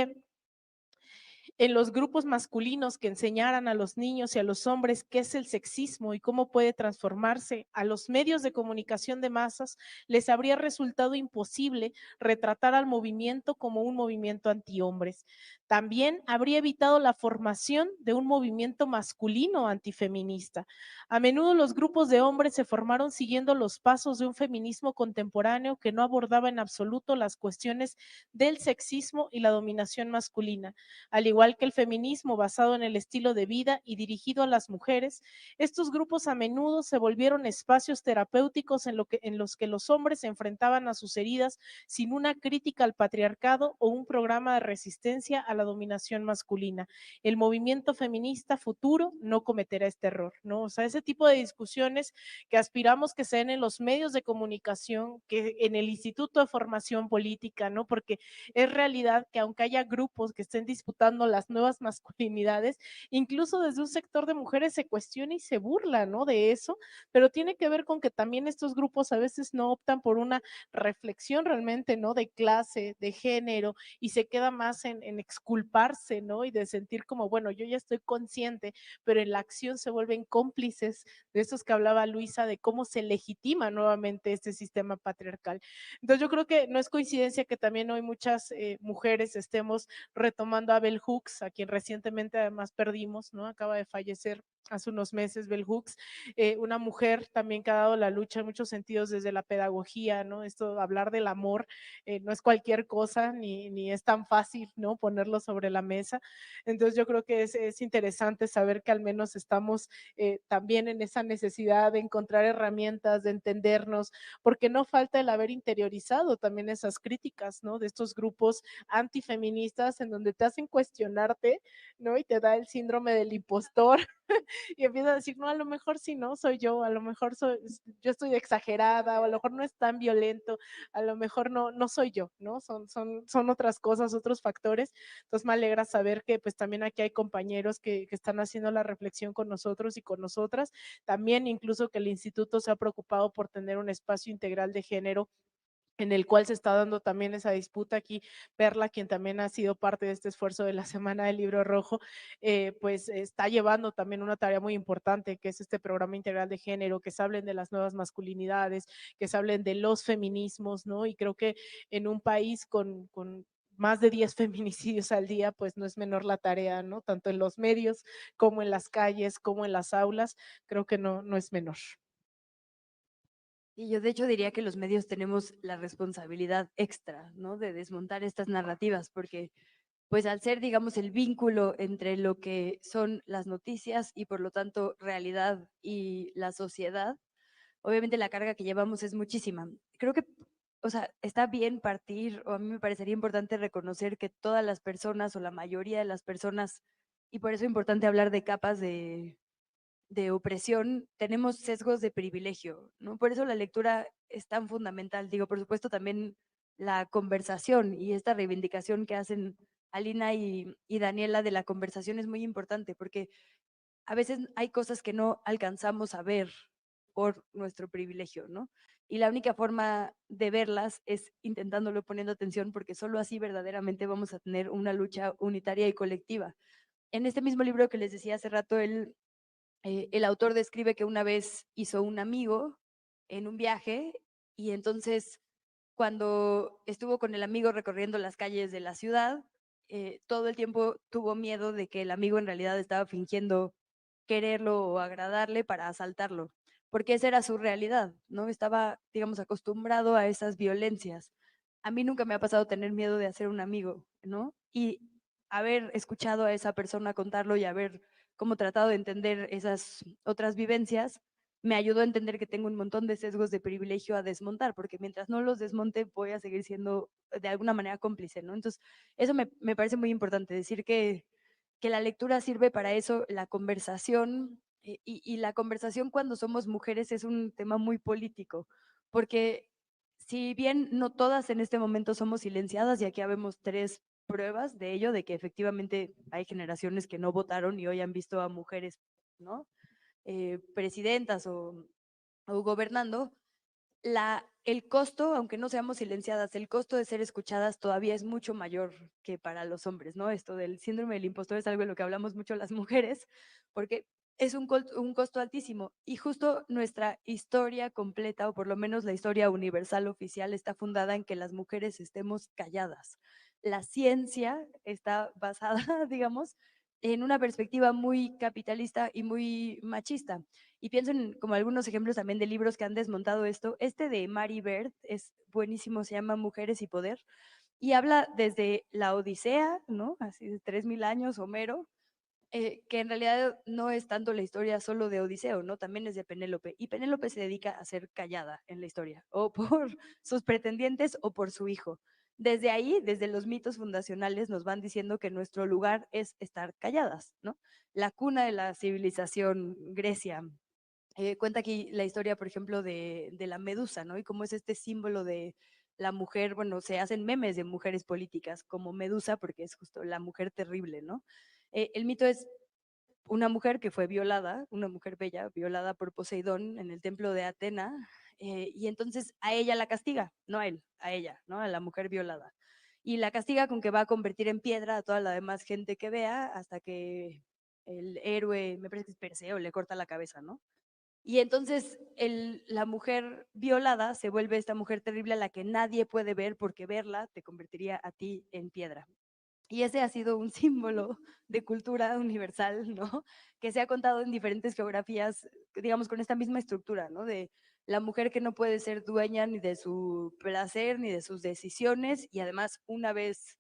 en los grupos masculinos que enseñaran a los niños y a los hombres qué es el sexismo y cómo puede transformarse, a los medios de comunicación de masas les habría resultado imposible retratar al movimiento como un movimiento antihombres. También habría evitado la formación de un movimiento masculino antifeminista. A menudo los grupos de hombres se formaron siguiendo los pasos de un feminismo contemporáneo que no abordaba en absoluto las cuestiones del sexismo y la dominación masculina. Al igual que el feminismo basado en el estilo de vida y dirigido a las mujeres, estos grupos a menudo se volvieron espacios terapéuticos en los que los hombres se enfrentaban a sus heridas sin una crítica al patriarcado o un programa de resistencia a la dominación masculina. El movimiento feminista futuro no cometerá este error, ¿no? O sea, ese tipo de discusiones que aspiramos que se den en los medios de comunicación, que en el Instituto de Formación Política, ¿no? Porque es realidad que aunque haya grupos que estén disputando las nuevas masculinidades, incluso desde un sector de mujeres se cuestiona y se burla, ¿no? De eso, pero tiene que ver con que también estos grupos a veces no optan por una reflexión realmente, ¿no? De clase, de género, y se queda más en exculparse, ¿no? Y de sentir como, bueno, yo ya estoy consciente, pero en la acción se vuelven cómplices de esos que hablaba Luisa, de cómo se legitima nuevamente este sistema patriarcal. Entonces yo creo que no es coincidencia que también hoy muchas mujeres estemos retomando a Bell Hooks, a quien recientemente además perdimos, ¿no? Acaba de fallecer hace unos meses, Bell Hooks, una mujer también que ha dado la lucha en muchos sentidos desde la pedagogía, ¿no? Esto, hablar del amor, no es cualquier cosa, ni es tan fácil, ¿no? Ponerlo sobre la mesa. Entonces yo creo que es interesante saber que al menos estamos también en esa necesidad de encontrar herramientas, de entendernos, porque no falta el haber interiorizado también esas críticas, ¿no? De estos grupos antifeministas en donde te hacen cuestionarte, ¿no? Y te da el síndrome del impostor y empieza a decir, no, a lo mejor sí, no, soy yo, a lo mejor yo estoy exagerada, o a lo mejor no es tan violento, a lo mejor no soy yo, ¿no? Son otras cosas, otros factores. Entonces me alegra saber que pues también aquí hay compañeros que están haciendo la reflexión con nosotros y con nosotras. También incluso que el instituto se ha preocupado por tener un espacio integral de género en el cual se está dando también esa disputa aquí. Perla, quien también ha sido parte de este esfuerzo de la Semana del Libro Rojo, pues está llevando también una tarea muy importante, que es este programa integral de género, que se hablen de las nuevas masculinidades, que se hablen de los feminismos, ¿no? Y creo que en un país con más de 10 feminicidios al día, pues no es menor la tarea, ¿no? Tanto en los medios como en las calles, como en las aulas, creo que no es menor. Y yo de hecho diría que los medios tenemos la responsabilidad extra, ¿no? De desmontar estas narrativas, porque pues al ser, digamos, el vínculo entre lo que son las noticias y por lo tanto realidad y la sociedad, obviamente la carga que llevamos es muchísima. Creo que, o sea, está bien partir, o a mí me parecería importante reconocer que todas las personas o la mayoría de las personas, y por eso es importante hablar de capas de opresión, tenemos sesgos de privilegio, ¿no? Por eso la lectura es tan fundamental. Digo, por supuesto, también la conversación y esta reivindicación que hacen Alina y Daniela de la conversación es muy importante, porque a veces hay cosas que no alcanzamos a ver por nuestro privilegio, ¿no? Y la única forma de verlas es intentándolo, poniendo atención, porque solo así verdaderamente vamos a tener una lucha unitaria y colectiva. En este mismo libro que les decía hace rato, el autor describe que una vez hizo un amigo en un viaje y entonces cuando estuvo con el amigo recorriendo las calles de la ciudad, todo el tiempo tuvo miedo de que el amigo en realidad estaba fingiendo quererlo o agradarle para asaltarlo, porque esa era su realidad, ¿no? Estaba, digamos, acostumbrado a esas violencias. A mí nunca me ha pasado tener miedo de hacer un amigo, ¿no? Y haber escuchado a esa persona contarlo y haber como tratado de entender esas otras vivencias, me ayudó a entender que tengo un montón de sesgos de privilegio a desmontar, porque mientras no los desmonte voy a seguir siendo de alguna manera cómplice, ¿no? Entonces, eso me parece muy importante, decir que la lectura sirve para eso, la conversación, y la conversación cuando somos mujeres es un tema muy político, porque si bien no todas en este momento somos silenciadas, y aquí vemos tres pruebas de ello, de que efectivamente hay generaciones que no votaron y hoy han visto a mujeres, ¿no? Presidentas o gobernando, el costo, aunque no seamos silenciadas, el costo de ser escuchadas todavía es mucho mayor que para los hombres, ¿no? Esto del síndrome del impostor es algo de lo que hablamos mucho las mujeres, porque es un costo altísimo. Y justo nuestra historia completa, o por lo menos la historia universal oficial, está fundada en que las mujeres estemos calladas. La ciencia está basada, digamos, en una perspectiva muy capitalista y muy machista. Y pienso en como algunos ejemplos también de libros que han desmontado esto. Este de Mary Beard es buenísimo, se llama Mujeres y Poder, y habla desde la Odisea, ¿no? Así de 3000 años, Homero, que en realidad no es tanto la historia solo de Odiseo, ¿no? También es de Penélope. Y Penélope se dedica a ser callada en la historia, o por sus pretendientes o por su hijo. Desde ahí, desde los mitos fundacionales, nos van diciendo que nuestro lugar es estar calladas, ¿no? La cuna de la civilización, Grecia, cuenta aquí la historia, por ejemplo, de la Medusa, ¿no? Y cómo es este símbolo de la mujer, bueno, se hacen memes de mujeres políticas como Medusa porque es justo la mujer terrible, ¿no? El mito es una mujer que fue violada, una mujer bella, violada por Poseidón en el templo de Atena, y entonces a ella la castiga, no a él, a ella, ¿no? A la mujer violada. Y la castiga con que va a convertir en piedra a toda la demás gente que vea hasta que el héroe, me parece que es Perseo, le corta la cabeza, ¿no? Y entonces la mujer violada se vuelve esta mujer terrible a la que nadie puede ver porque verla te convertiría a ti en piedra. Y ese ha sido un símbolo de cultura universal, ¿no? Que se ha contado en diferentes geografías, digamos, con esta misma estructura, ¿no? De la mujer que no puede ser dueña ni de su placer ni de sus decisiones y además una vez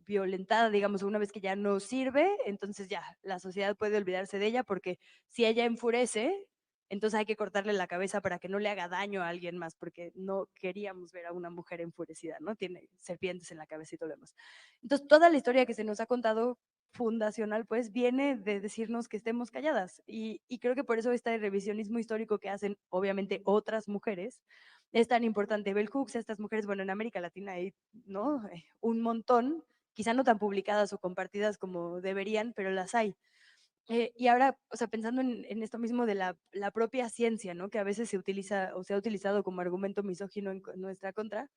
violentada, digamos, una vez que ya no sirve, entonces ya la sociedad puede olvidarse de ella porque si ella enfurece, entonces hay que cortarle la cabeza para que no le haga daño a alguien más, porque no queríamos ver a una mujer enfurecida, ¿no? Tiene serpientes en la cabeza y todo lo demás. Entonces, toda la historia que se nos ha contado fundacional, pues, viene de decirnos que estemos calladas. Y creo que por eso este revisionismo histórico que hacen, obviamente, otras mujeres, es tan importante. Bell Hooks, estas mujeres, bueno, en América Latina hay, ¿no? Un montón, quizá no tan publicadas o compartidas como deberían, pero las hay. Y ahora, o sea, pensando en esto mismo de la propia ciencia, ¿no? Que a veces se utiliza o se ha utilizado como argumento misógino en nuestra contra,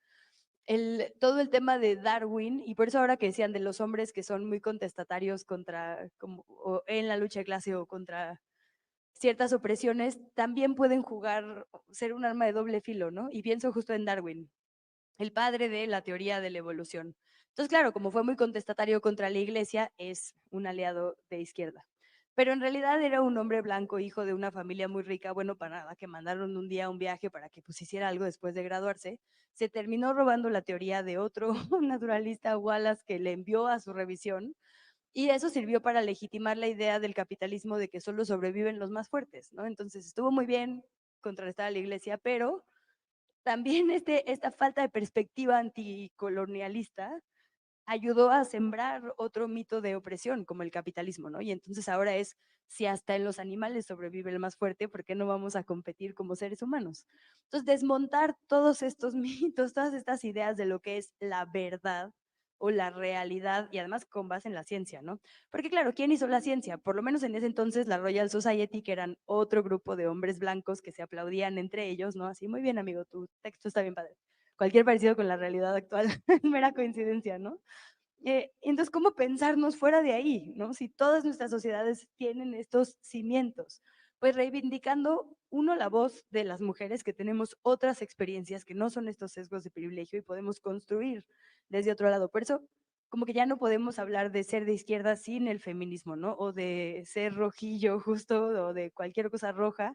todo el tema de Darwin, y por eso ahora que decían de los hombres que son muy contestatarios contra, como, o en la lucha de clase o contra ciertas opresiones, también pueden jugar, ser un arma de doble filo, ¿no? Y pienso justo en Darwin, el padre de la teoría de la evolución. Entonces, claro, como fue muy contestatario contra la iglesia, es un aliado de izquierda. Pero en realidad era un hombre blanco, hijo de una familia muy rica, bueno, para nada, que mandaron un día un viaje para que pues hiciera algo después de graduarse. Se terminó robando la teoría de otro naturalista, Wallace, que le envió a su revisión, y eso sirvió para legitimar la idea del capitalismo de que solo sobreviven los más fuertes, ¿no? Entonces estuvo muy bien contrarrestar a la iglesia, pero también esta falta de perspectiva anticolonialista ayudó a sembrar otro mito de opresión como el capitalismo, ¿no? Y entonces ahora es, si hasta en los animales sobrevive el más fuerte, ¿por qué no vamos a competir como seres humanos? Entonces, desmontar todos estos mitos, todas estas ideas de lo que es la verdad o la realidad, y además con base en la ciencia, ¿no? Porque claro, ¿quién hizo la ciencia? Por lo menos en ese entonces la Royal Society, que eran otro grupo de hombres blancos que se aplaudían entre ellos, ¿no? Así, muy bien, amigo, tu texto está bien padre. Cualquier parecido con la realidad actual es mera coincidencia, ¿no? Entonces, ¿cómo pensarnos fuera de ahí, no? Si todas nuestras sociedades tienen estos cimientos, pues reivindicando, uno, la voz de las mujeres que tenemos otras experiencias que no son estos sesgos de privilegio y podemos construir desde otro lado. Por eso, como que ya no podemos hablar de ser de izquierda sin el feminismo, ¿no? O de ser rojillo justo o de cualquier cosa roja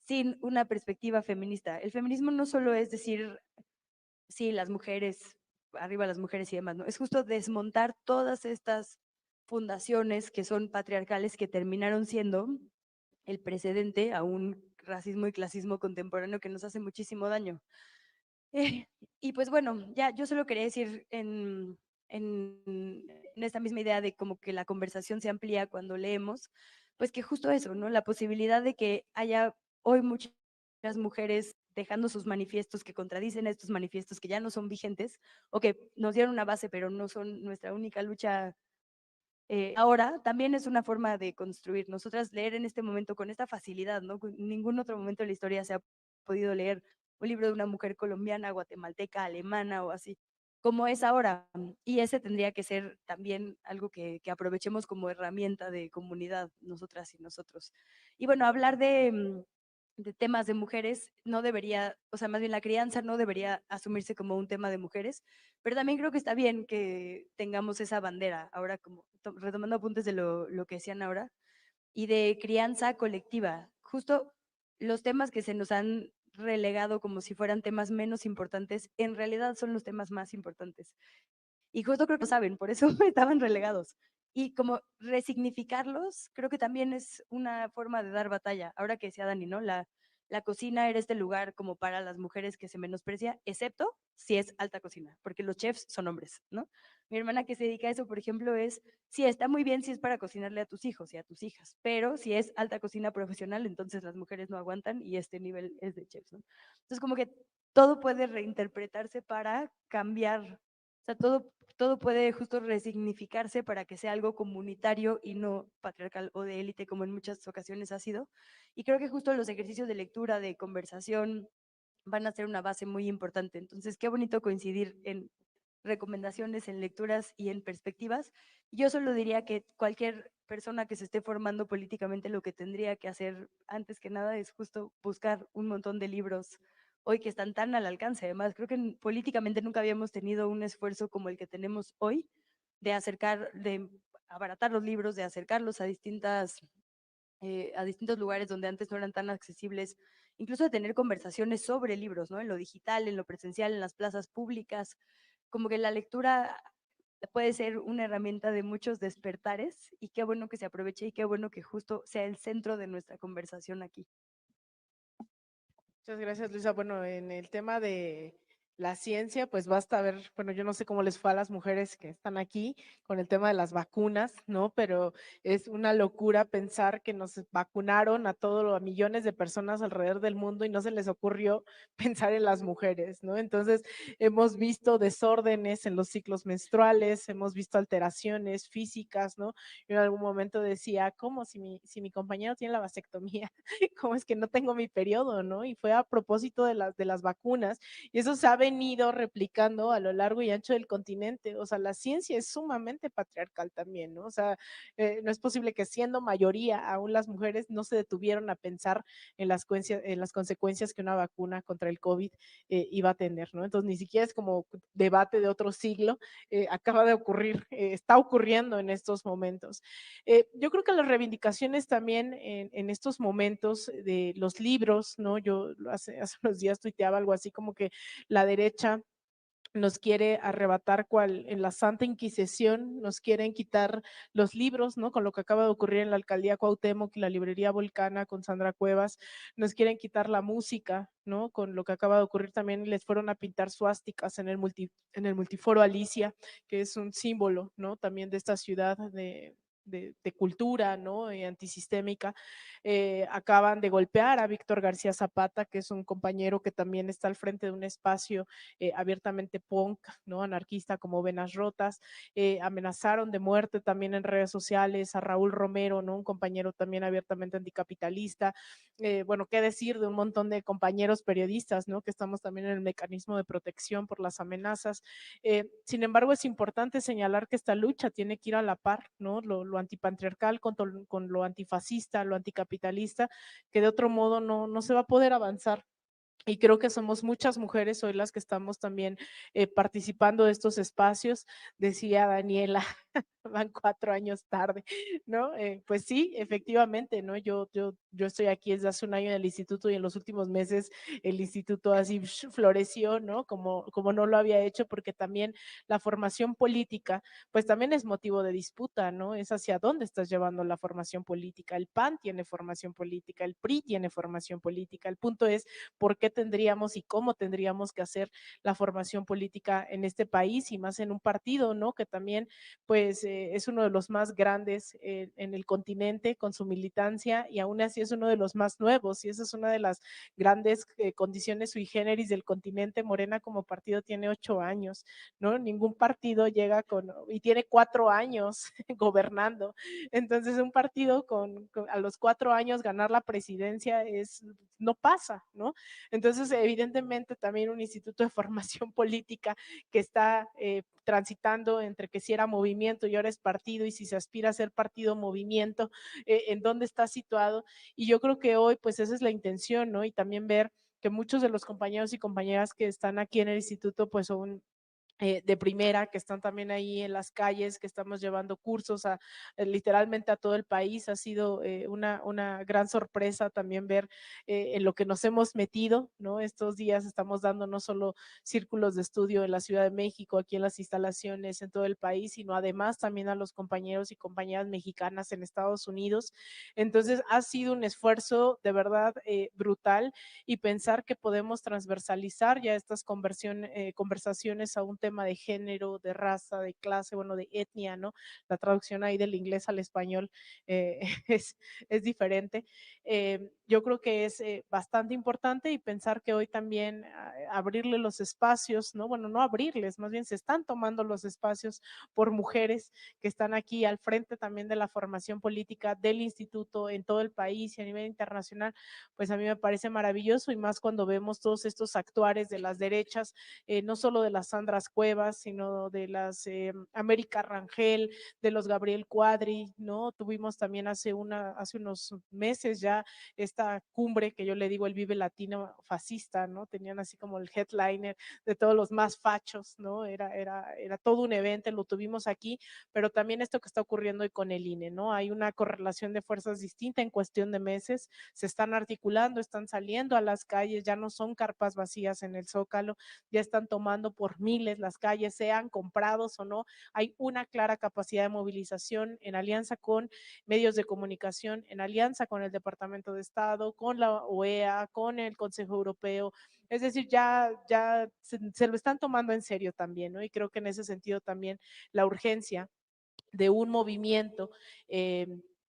sin una perspectiva feminista. El feminismo no solo es decir, sí, las mujeres, arriba las mujeres y demás, ¿no? Es justo desmontar todas estas fundaciones que son patriarcales que terminaron siendo el precedente a un racismo y clasismo contemporáneo que nos hace muchísimo daño. Eh, y pues bueno, ya yo solo quería decir en esta misma idea de como que la conversación se amplía cuando leemos, pues que justo eso, ¿no? La posibilidad de que haya hoy muchas mujeres dejando sus manifiestos que contradicen estos manifiestos que ya no son vigentes o que nos dieron una base pero no son nuestra única lucha ahora, también es una forma de construir. Nosotras leer en este momento con esta facilidad, ¿no? En ningún otro momento de la historia se ha podido leer un libro de una mujer colombiana, guatemalteca, alemana o así, como es ahora. Y ese tendría que ser también algo que aprovechemos como herramienta de comunidad, nosotras y nosotros. Y bueno, hablar de temas de mujeres no debería, o sea, más bien la crianza no debería asumirse como un tema de mujeres, pero también creo que está bien que tengamos esa bandera, ahora como retomando apuntes de lo que decían ahora, y de crianza colectiva. Justo los temas que se nos han relegado como si fueran temas menos importantes, en realidad son los temas más importantes. Y justo creo que lo saben, por eso estaban relegados. Y como resignificarlos, creo que también es una forma de dar batalla. Ahora que decía Dani, ¿no? La cocina era este lugar como para las mujeres que se menosprecia, excepto si es alta cocina, porque los chefs son hombres, ¿no? Mi hermana que se dedica a eso, por ejemplo, es, sí, está muy bien si es para cocinarle a tus hijos y a tus hijas, pero si es alta cocina profesional, entonces las mujeres no aguantan y este nivel es de chefs, ¿no? Entonces, como que todo puede reinterpretarse para cambiar, o sea, todo puede justo resignificarse para que sea algo comunitario y no patriarcal o de élite como en muchas ocasiones ha sido. Y creo que justo los ejercicios de lectura, de conversación, van a ser una base muy importante. Entonces, qué bonito coincidir en recomendaciones, en lecturas y en perspectivas. Yo solo diría que cualquier persona que se esté formando políticamente lo que tendría que hacer antes que nada es justo buscar un montón de libros hoy que están tan al alcance. Además, creo que políticamente nunca habíamos tenido un esfuerzo como el que tenemos hoy de abaratar los libros, de acercarlos a distintos lugares donde antes no eran tan accesibles, incluso de tener conversaciones sobre libros, ¿no? En lo digital, en lo presencial, en las plazas públicas, como que la lectura puede ser una herramienta de muchos despertares y qué bueno que se aproveche y qué bueno que justo sea el centro de nuestra conversación aquí. Muchas gracias, Luisa. Bueno, en el tema de la ciencia, pues basta ver, bueno, yo no sé cómo les fue a las mujeres que están aquí con el tema de las vacunas, ¿no? Pero es una locura pensar que nos vacunaron a millones de personas alrededor del mundo y no se les ocurrió pensar en las mujeres, ¿no? Entonces, hemos visto desórdenes en los ciclos menstruales, hemos visto alteraciones físicas, ¿no? Yo en algún momento decía, ¿cómo si mi compañero tiene la vasectomía? ¿Cómo es que no tengo mi periodo, no? Y fue a propósito de las vacunas, y eso se ha venido replicando a lo largo y ancho del continente. O sea, la ciencia es sumamente patriarcal también, ¿no? O sea, no es posible que siendo mayoría, aún las mujeres no se detuvieron a pensar en las consecuencias que una vacuna contra el COVID iba a tener, ¿no? Entonces, ni siquiera es como debate de otro siglo, acaba de ocurrir, está ocurriendo en estos momentos. Yo creo que las reivindicaciones también en estos momentos de los libros, ¿no? Yo hace unos días tuiteaba algo así como que la derecha nos quiere arrebatar cual en la Santa Inquisición, nos quieren quitar los libros, ¿no? Con lo que acaba de ocurrir en la alcaldía Cuauhtémoc y la librería Volcana con Sandra Cuevas, nos quieren quitar la música, ¿no? Con lo que acaba de ocurrir también les fueron a pintar suásticas en el multiforo Alicia, que es un símbolo, ¿no? También de esta ciudad de cultura, ¿no? Antisistémica. Acaban de golpear a Víctor García Zapata, que es un compañero que también está al frente de un espacio abiertamente punk, ¿no? Anarquista como Venas Rotas. Amenazaron de muerte también en redes sociales a Raúl Romero, ¿no? Un compañero también abiertamente anticapitalista. Bueno, qué decir de un montón de compañeros periodistas, ¿no? Que estamos también en el mecanismo de protección por las amenazas. Sin embargo, es importante señalar que esta lucha tiene que ir a la par, ¿no? Lo antipatriarcal con lo antifascista, lo anticapitalista, que de otro modo no se va a poder avanzar. Y creo que somos muchas mujeres hoy las que estamos también participando de estos espacios. Decía Daniela, van 4 años tarde, ¿no? Pues sí, efectivamente, ¿no? Yo estoy aquí desde hace un año en el instituto y en los últimos meses el instituto así floreció, ¿no? Como no lo había hecho, porque también la formación política, pues también es motivo de disputa, ¿no? Es hacia dónde estás llevando la formación política. El PAN tiene formación política, el PRI tiene formación política. El punto es por qué tendríamos y cómo tendríamos que hacer la formación política en este país y más en un partido, ¿no? Que también pues es uno de los más grandes en el continente con su militancia y aún así es uno de los más nuevos y esa es una de las grandes condiciones sui generis del continente. Morena como partido tiene 8 años, ¿no? Ningún partido llega y tiene 4 años gobernando. Entonces un partido a los 4 años ganar la presidencia no pasa, ¿no? Entonces, evidentemente también un instituto de formación política que está transitando entre que si era movimiento y ahora es partido y si se aspira a ser partido movimiento, en dónde está situado. Y yo creo que hoy pues esa es la intención, ¿no? Y también ver que muchos de los compañeros y compañeras que están aquí en el instituto pues son de primera, que están también ahí en las calles, que estamos llevando cursos literalmente a todo el país. Ha sido una gran sorpresa también ver en lo que nos hemos metido, ¿no? Estos días estamos dando no solo círculos de estudio en la Ciudad de México, aquí en las instalaciones en todo el país, sino además también a los compañeros y compañeras mexicanas en Estados Unidos. Entonces, ha sido un esfuerzo de verdad brutal y pensar que podemos transversalizar ya estas conversaciones a un tema de género, de raza, de clase, bueno, de etnia, ¿no? La traducción ahí del inglés al español eh, es diferente. Yo creo que es bastante importante y pensar que hoy también abrirle los espacios, ¿no? Bueno, no abrirles, más bien se están tomando los espacios por mujeres que están aquí al frente también de la formación política del instituto en todo el país y a nivel internacional, pues a mí me parece maravilloso y más cuando vemos todos estos actuares de las derechas, no solo de las Sandras Cuevas, sino de las América Rangel, de los Gabriel Cuadri, ¿no? Tuvimos también hace unos meses ya esta cumbre que yo le digo el Vive Latino fascista, ¿no? Tenían así como el headliner de todos los más fachos, ¿no? Era todo un evento, lo tuvimos aquí, pero también esto que está ocurriendo hoy con el INE, ¿no? Hay una correlación de fuerzas distinta en cuestión de meses, se están articulando, están saliendo a las calles, ya no son carpas vacías en el Zócalo, ya están tomando por miles las calles, sean comprados o no, hay una clara capacidad de movilización en alianza con medios de comunicación, en alianza con el Departamento de Estado, con la OEA, con el Consejo Europeo, es decir, ya se lo están tomando en serio también, ¿no? Y creo que en ese sentido también la urgencia de un movimiento,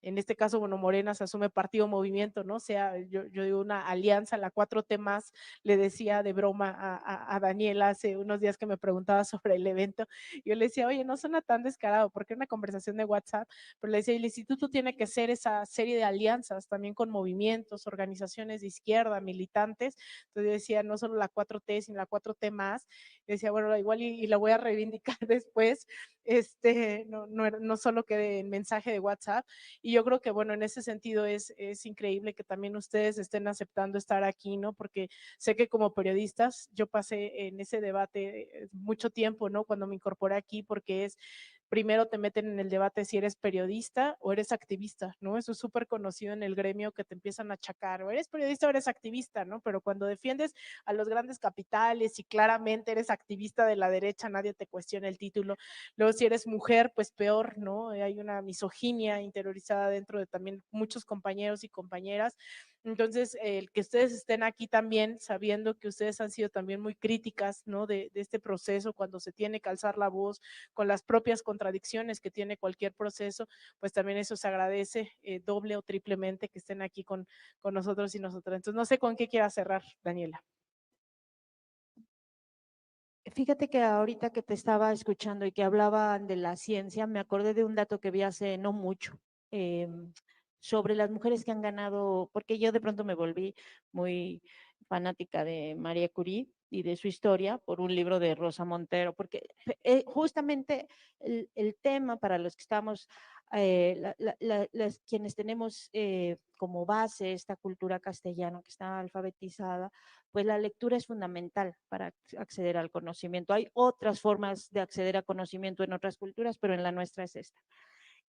en este caso, bueno, Morena se asume partido movimiento, ¿no? O sea, yo digo una alianza, la 4T más, le decía de broma a Daniela hace unos días que me preguntaba sobre el evento, yo le decía, oye, no suena tan descarado, porque una conversación de WhatsApp, pero le decía, el instituto tiene que ser esa serie de alianzas también con movimientos, organizaciones de izquierda, militantes, entonces yo decía, no solo la 4T, sino la 4T más, decía, bueno, igual y la voy a reivindicar después, no solo quede en mensaje de WhatsApp. Y yo creo que, bueno, en ese sentido es increíble que también ustedes estén aceptando estar aquí, ¿no? Porque sé que como periodistas, yo pasé en ese debate mucho tiempo, ¿no? Cuando me incorporé aquí, porque primero te meten en el debate si eres periodista o eres activista, ¿no? Eso es súper conocido en el gremio que te empiezan a achacar, o eres periodista o eres activista, ¿no? Pero cuando defiendes a los grandes capitales y claramente eres activista de la derecha, nadie te cuestiona el título. Luego, si eres mujer, pues peor, ¿no? Hay una misoginia interiorizada dentro de también muchos compañeros y compañeras. Entonces, el que ustedes estén aquí también, sabiendo que ustedes han sido también muy críticas, ¿no? De este proceso, cuando se tiene que alzar la voz con las propias contradicciones que tiene cualquier proceso, pues también eso se agradece doble o triplemente que estén aquí con nosotros y nosotras. Entonces, no sé con qué quiera cerrar, Daniela. Fíjate que ahorita que te estaba escuchando y que hablaban de la ciencia, me acordé de un dato que vi hace no mucho sobre las mujeres que han ganado, porque yo de pronto me volví muy fanática de María Curie y de su historia por un libro de Rosa Montero, porque justamente el tema para los que estamos, quienes tenemos como base esta cultura castellana que está alfabetizada, pues la lectura es fundamental para acceder al conocimiento. Hay otras formas de acceder a conocimiento en otras culturas, pero en la nuestra es esta.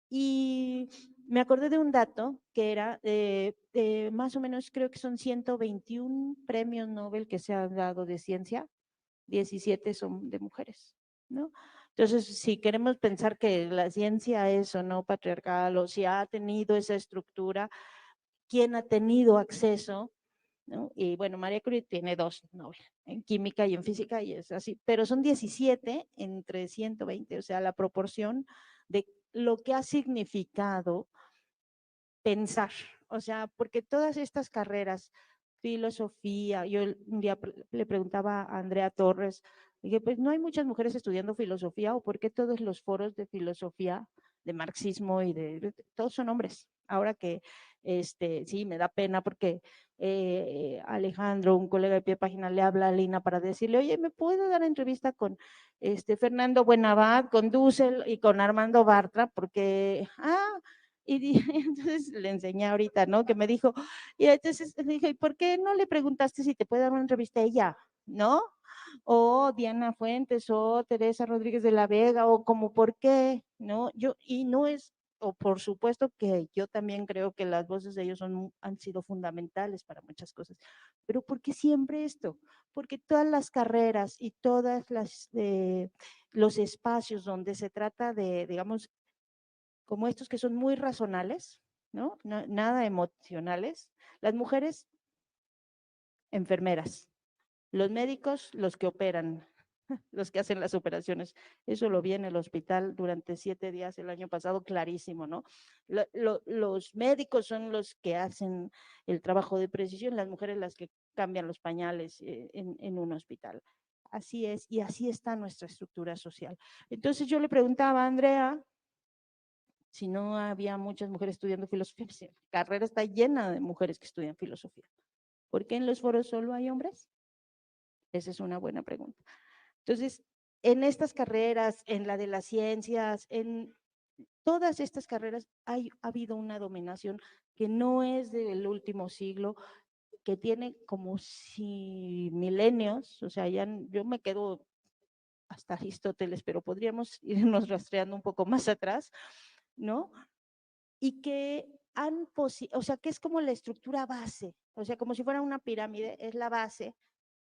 Y me acordé de un dato que era más o menos, creo que son 121 premios Nobel que se han dado de ciencia, 17 son de mujeres, ¿no? Entonces, si queremos pensar que la ciencia es o no patriarcal, o si ha tenido esa estructura, ¿quién ha tenido acceso? ¿No? Y bueno, María Curie tiene 2 Nobel, en química y en física, y es así, pero son 17 entre 120, o sea, la proporción de lo que ha significado pensar, o sea, porque todas estas carreras, filosofía, yo un día le preguntaba a Andrea Torres, dije, pues no hay muchas mujeres estudiando filosofía, o por qué todos los foros de filosofía, de marxismo y todos son hombres. Ahora que, sí, me da pena porque Alejandro, un colega de pie de página, le habla a Lina para decirle, oye, ¿me puedo dar entrevista con Fernando Buenabad, con Dussel y con Armando Bartra? Porque, y entonces le enseñé ahorita, ¿no? Que me dijo, y entonces le dije, ¿por qué no le preguntaste si te puede dar una entrevista a ella? ¿No? O Diana Fuentes, o Teresa Rodríguez de la Vega, o como, ¿por qué? ¿No? Y no es, o por supuesto que yo también creo que las voces de ellos han sido fundamentales para muchas cosas, pero ¿por qué siempre esto? Porque todas las carreras y todas los espacios donde se trata de, digamos, como estos que son muy racionales, ¿no? Nada emocionales. Las mujeres, enfermeras. Los médicos, los que operan, los que hacen las operaciones. Eso lo vi en el hospital durante 7 días el año pasado, clarísimo, ¿no? Los médicos son los que hacen el trabajo de precisión, las mujeres las que cambian los pañales en un hospital. Así es, y así está nuestra estructura social. Entonces yo le preguntaba a Andrea, si no había muchas mujeres estudiando filosofía, pues, la carrera está llena de mujeres que estudian filosofía. ¿Por qué en los foros solo hay hombres? Esa es una buena pregunta. Entonces, en estas carreras, en la de las ciencias, en todas estas carreras ha habido una dominación que no es del último siglo, que tiene como si milenios, o sea, ya yo me quedo hasta Aristóteles, pero podríamos irnos rastreando un poco más atrás, ¿no? Y que o sea, que es como la estructura base, o sea, como si fuera una pirámide, es la base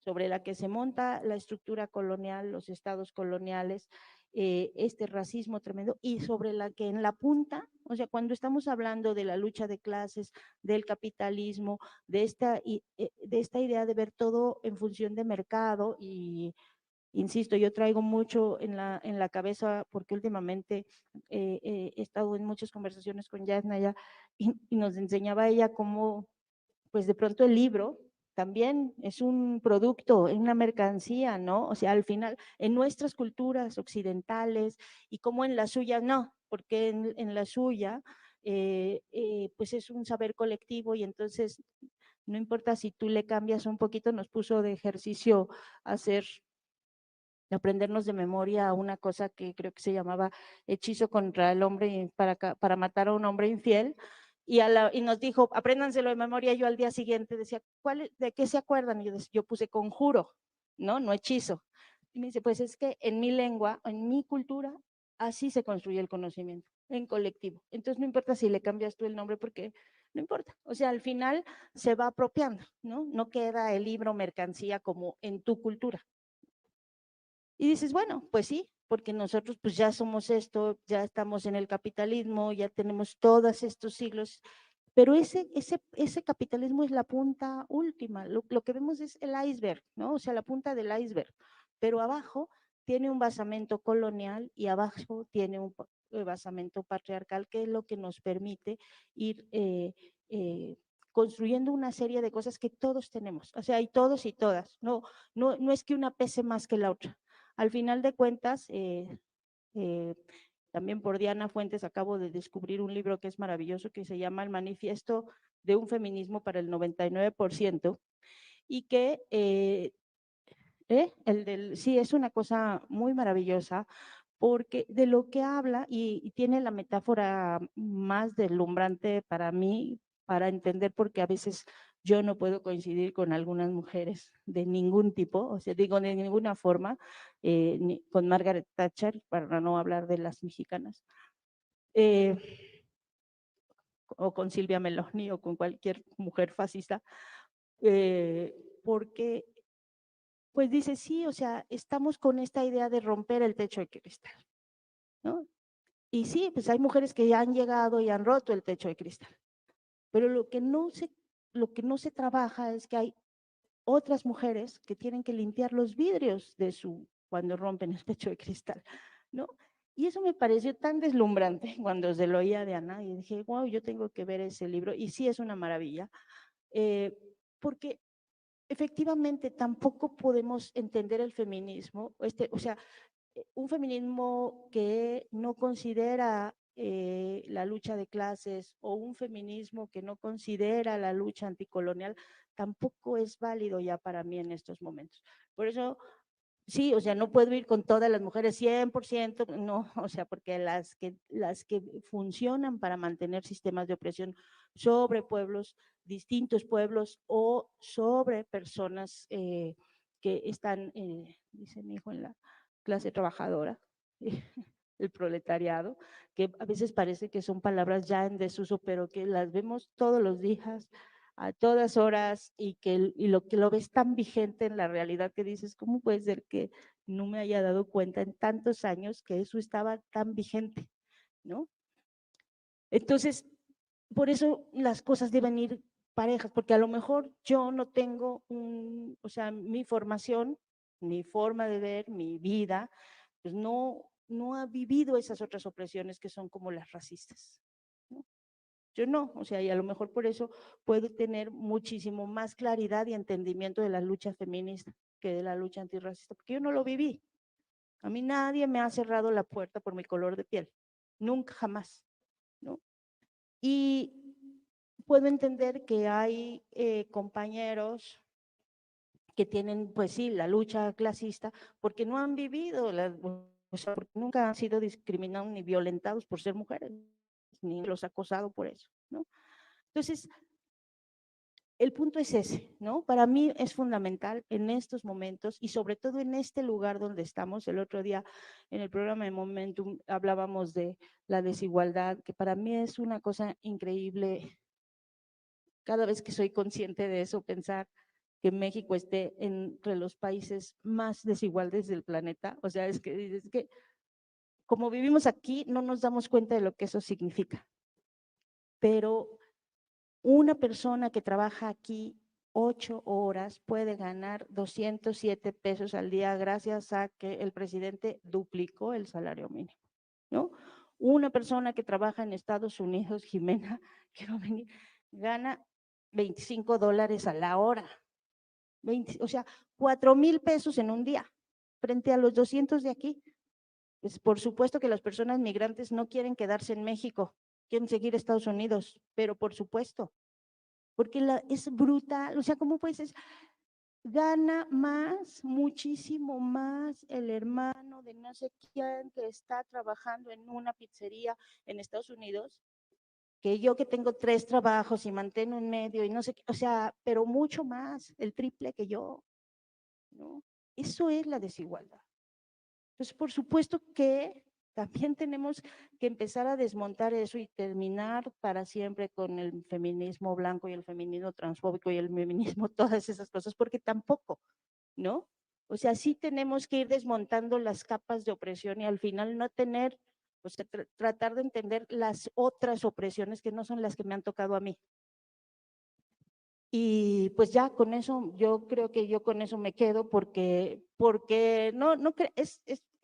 sobre la que se monta la estructura colonial, los estados coloniales, este racismo tremendo, y sobre la que en la punta, o sea, cuando estamos hablando de la lucha de clases, del capitalismo, de esta idea de ver todo en función de mercado, y insisto, yo traigo mucho en la cabeza, porque últimamente he estado en muchas conversaciones con Yasnaya, y nos enseñaba ella cómo, pues de pronto el libro también es un producto, es una mercancía, ¿no? O sea, al final, en nuestras culturas occidentales y como en la suya, no, porque en la suya, pues es un saber colectivo, y entonces no importa si tú le cambias un poquito. Nos puso de ejercicio hacer, aprendernos de memoria una cosa que creo que se llamaba hechizo contra el hombre para matar a un hombre infiel. Y nos dijo, apréndanselo de memoria. Yo al día siguiente decía, ¿de qué se acuerdan? Y yo puse conjuro, ¿no? No hechizo. Y me dice, pues es que en mi lengua, en mi cultura, así se construye el conocimiento, en colectivo. Entonces no importa si le cambias tú el nombre, porque no importa. O sea, al final se va apropiando, ¿no? No queda el libro mercancía como en tu cultura. Y dices, bueno, pues sí, porque nosotros pues ya somos esto, ya estamos en el capitalismo, ya tenemos todos estos siglos, pero ese capitalismo es la punta última. Lo que vemos es el iceberg, ¿no? O sea, la punta del iceberg, pero abajo tiene un basamento colonial y abajo tiene un basamento patriarcal, que es lo que nos permite ir construyendo una serie de cosas que todos tenemos. O sea, hay todos y todas, no es que una pese más que la otra. Al final de cuentas, también por Diana Fuentes acabo de descubrir un libro que es maravilloso, que se llama El Manifiesto de un Feminismo para el 99%, y que sí, es una cosa muy maravillosa, porque de lo que habla, y tiene la metáfora más deslumbrante para mí, para entender por qué a veces yo no puedo coincidir con algunas mujeres de ningún tipo, o sea, digo de ninguna forma, con Margaret Thatcher, para no hablar de las mexicanas, eh, o con Silvia Meloni, o con cualquier mujer fascista, porque pues dice, sí, o sea, estamos con esta idea de romper el techo de cristal, ¿no? Y sí, pues hay mujeres que ya han llegado y han roto el techo de cristal, pero lo que no se trabaja es que hay otras mujeres que tienen que limpiar los vidrios cuando rompen el techo de cristal, ¿no? Y eso me pareció tan deslumbrante cuando se lo oía de Ana, y dije, wow, yo tengo que ver ese libro, y sí es una maravilla, porque efectivamente tampoco podemos entender el feminismo, o sea, un feminismo que no considera la lucha de clases, o un feminismo que no considera la lucha anticolonial, tampoco es válido ya para mí en estos momentos. Por eso, sí, o sea, no puedo ir con todas las mujeres 100%, no, o sea, porque las que funcionan para mantener sistemas de opresión sobre pueblos, distintos pueblos, o sobre personas que están, dice mi hijo, en la clase trabajadora, el proletariado, que a veces parece que son palabras ya en desuso, pero que las vemos todos los días, a todas horas, y lo que lo ves tan vigente en la realidad, que dices, ¿cómo puede ser que no me haya dado cuenta en tantos años que eso estaba tan vigente, ¿no? Entonces, por eso las cosas deben ir parejas, porque a lo mejor yo no tengo o sea, mi formación, mi forma de ver, mi vida, pues no ha vivido esas otras opresiones que son como las racistas, ¿no? Yo no, o sea, y a lo mejor por eso puedo tener muchísimo más claridad y entendimiento de la lucha feminista que de la lucha antirracista, porque yo no lo viví. A mí nadie me ha cerrado la puerta por mi color de piel, nunca, jamás, ¿no? Y puedo entender que hay compañeros que tienen, pues sí, la lucha clasista, porque no han vivido, o sea, porque nunca han sido discriminados ni violentados por ser mujeres, ni los acosado por eso, ¿no? Entonces, el punto es ese, ¿no? Para mí es fundamental en estos momentos y sobre todo en este lugar donde estamos. El otro día en el programa de Momentum hablábamos de la desigualdad, que para mí es una cosa increíble cada vez que soy consciente de eso, pensar que México esté entre los países más desiguales del planeta. O sea, es que como vivimos aquí no nos damos cuenta de lo que eso significa. Pero una persona que trabaja aquí 8 horas puede ganar 207 pesos al día gracias a que el presidente duplicó el salario mínimo, ¿no? Una persona que trabaja en Estados Unidos, Jimena, quiero venir, gana $25 a la hora, o sea, 4,000 pesos en un día, frente a los 200 de aquí. Pues por supuesto que las personas migrantes no quieren quedarse en México, quieren seguir a Estados Unidos, pero por supuesto, porque es brutal, o sea, ¿cómo puedes? Gana más, muchísimo más el hermano de no sé quién que está trabajando en una pizzería en Estados Unidos, que yo que tengo 3 trabajos y mantengo un medio y no sé qué, o sea, pero mucho más, el triple que yo, ¿no? Eso es la desigualdad. Entonces, por supuesto que también tenemos que empezar a desmontar eso y terminar para siempre con el feminismo blanco y el feminismo transfóbico y el feminismo, todas esas cosas, porque tampoco, ¿no? O sea, sí tenemos que ir desmontando las capas de opresión y al final no tener, o sea, tratar de entender las otras opresiones que no son las que me han tocado a mí. Y pues ya con eso, yo creo que yo con eso me quedo porque no,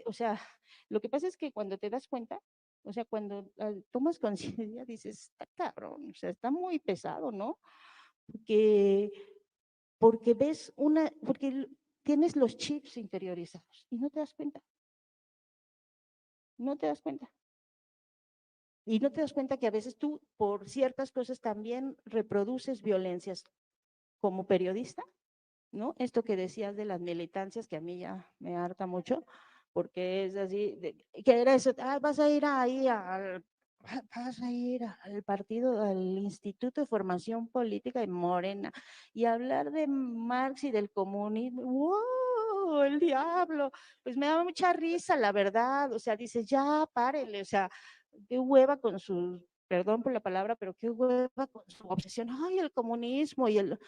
o sea, lo que pasa es que cuando te das cuenta, o sea, cuando tomas conciencia, dices, está cabrón, o sea, está muy pesado, ¿no? Porque ves porque tienes los chips interiorizados y no te das cuenta. No te das cuenta. Y no te das cuenta que a veces tú, por ciertas cosas, también reproduces violencias como periodista, ¿no? Esto que decías de las militancias, que a mí ya me harta mucho, porque es así, que era eso, vas a ir ahí vas a ir al partido, al Instituto de Formación Política de Morena y hablar de Marx y del comunismo. ¡Wow! El diablo. Pues me da mucha risa, la verdad. O sea, dices, ya, párele, o sea, qué hueva con su, perdón por la palabra, pero qué hueva con su obsesión. Ay, el comunismo y el,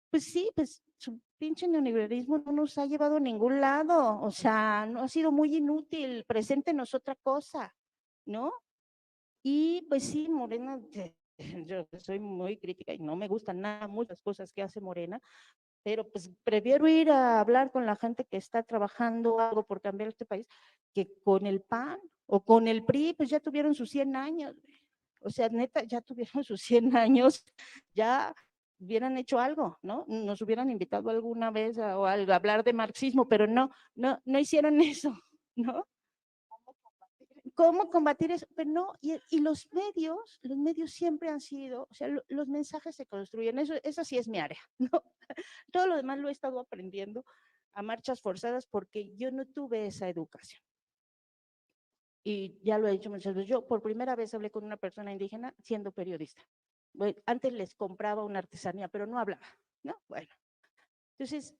pues sí, pues su pinche neoliberalismo no nos ha llevado a ningún lado, o sea, no ha sido muy inútil, preséntenos otra cosa, ¿no? Y pues sí, Morena, yo soy muy crítica y no me gustan nada muchas cosas que hace Morena, pero pues prefiero ir a hablar con la gente que está trabajando algo por cambiar este país que con el PAN o con el PRI, pues ya tuvieron sus 100 años. O sea, neta, ya tuvieron sus 100 años, ya hubieran hecho algo, ¿no? Nos hubieran invitado alguna vez a hablar de marxismo, pero no hicieron eso, ¿no? ¿Cómo combatir eso? Pero no, y los medios siempre han sido, o sea, los mensajes se construyen, eso sí es mi área, ¿no? Todo lo demás lo he estado aprendiendo a marchas forzadas porque yo no tuve esa educación. Y ya lo he dicho muchas veces, yo por primera vez hablé con una persona indígena siendo periodista. Antes les compraba una artesanía, pero no hablaba, ¿no? Bueno, entonces,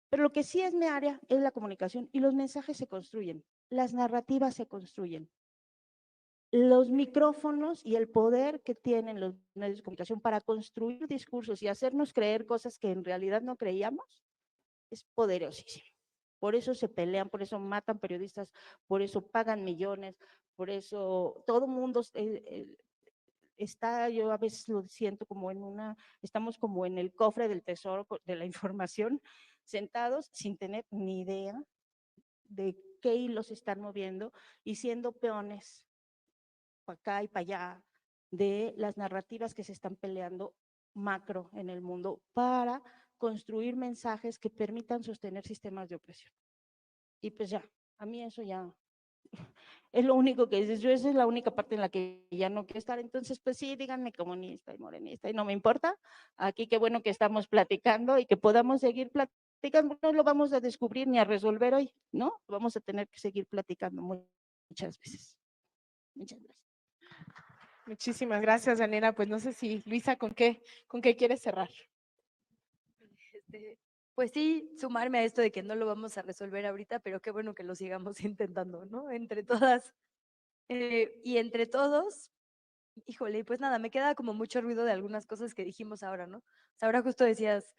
pero lo que sí es mi área es la comunicación y los mensajes se construyen, las narrativas se construyen. Los micrófonos y el poder que tienen los medios de comunicación para construir discursos y hacernos creer cosas que en realidad no creíamos es poderosísimo. Por eso se pelean, por eso matan periodistas, por eso pagan millones, por eso todo el mundo está, yo a veces lo siento como estamos como en el cofre del tesoro de la información, sentados sin tener ni idea de qué hilos están moviendo y siendo peones para acá y para allá de las narrativas que se están peleando macro en el mundo para construir mensajes que permitan sostener sistemas de opresión. Y pues ya, a mí eso ya es lo único que dices, yo esa es la única parte en la que ya no quiero estar, entonces pues sí, díganme comunista y morenista y no me importa, aquí qué bueno que estamos platicando y que podamos seguir platicando digamos, no lo vamos a descubrir ni a resolver hoy, ¿no? Vamos a tener que seguir platicando muchas veces. Muchas gracias. Muchísimas gracias, Daniela. Pues no sé si, Luisa, ¿con qué quieres cerrar? Pues sí, sumarme a esto de que no lo vamos a resolver ahorita, pero qué bueno que lo sigamos intentando, ¿no? Entre todas y entre todos. Híjole, pues nada, me queda como mucho ruido de algunas cosas que dijimos ahora, ¿no? O sea, ahora justo decías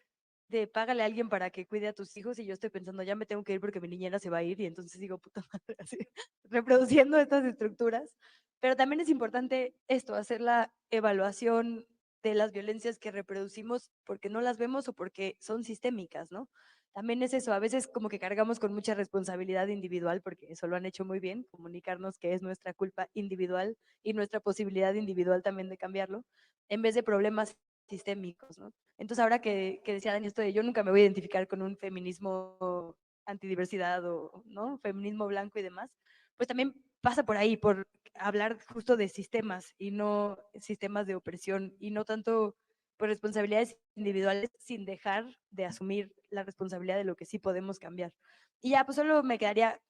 de págale a alguien para que cuide a tus hijos y yo estoy pensando, ya me tengo que ir porque mi niñera se va a ir y entonces digo, puta madre, así, reproduciendo estas estructuras. Pero también es importante esto, hacer la evaluación de las violencias que reproducimos porque no las vemos o porque son sistémicas, ¿no? También es eso, a veces como que cargamos con mucha responsabilidad individual porque eso lo han hecho muy bien, comunicarnos que es nuestra culpa individual y nuestra posibilidad individual también de cambiarlo, en vez de problemas sistémicos, ¿no? Entonces ahora que decía Dani esto de yo nunca me voy a identificar con un feminismo antidiversidad o, ¿no? Feminismo blanco y demás, pues también pasa por ahí, por hablar justo de sistemas y no sistemas de opresión y no tanto por responsabilidades individuales sin dejar de asumir la responsabilidad de lo que sí podemos cambiar. Y ya, pues solo me quedaría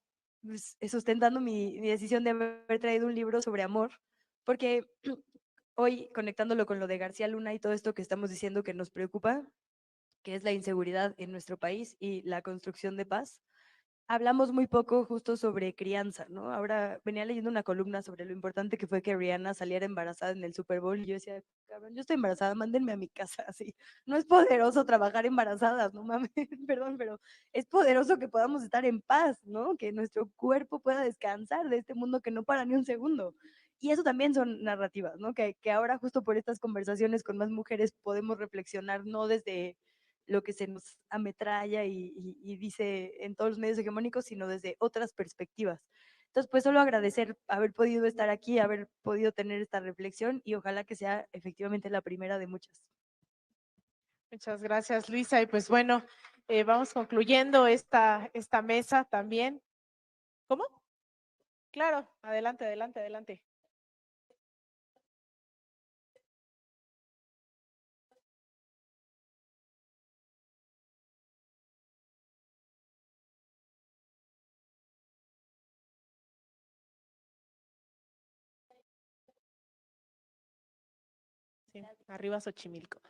pues, sustentando mi decisión de haber traído un libro sobre amor, porque hoy conectándolo con lo de García Luna y todo esto que estamos diciendo que nos preocupa, que es la inseguridad en nuestro país y la construcción de paz, hablamos muy poco justo sobre crianza, ¿no? Ahora venía leyendo una columna sobre lo importante que fue que Rihanna saliera embarazada en el Super Bowl y yo decía, cabrón, yo estoy embarazada, mándenme a mi casa, así. No es poderoso trabajar embarazadas, no mames, perdón, pero es poderoso que podamos estar en paz, ¿no? Que nuestro cuerpo pueda descansar de este mundo que no para ni un segundo. Y eso también son narrativas, ¿no? Que ahora justo por estas conversaciones con más mujeres podemos reflexionar, no desde lo que se nos ametralla y dice en todos los medios hegemónicos, sino desde otras perspectivas. Entonces, pues solo agradecer haber podido estar aquí, haber podido tener esta reflexión y ojalá que sea efectivamente la primera de muchas. Muchas gracias, Luisa. Y pues bueno, vamos concluyendo esta mesa también. ¿Cómo? Claro, adelante, adelante, adelante. Sí, arriba Xochimilco.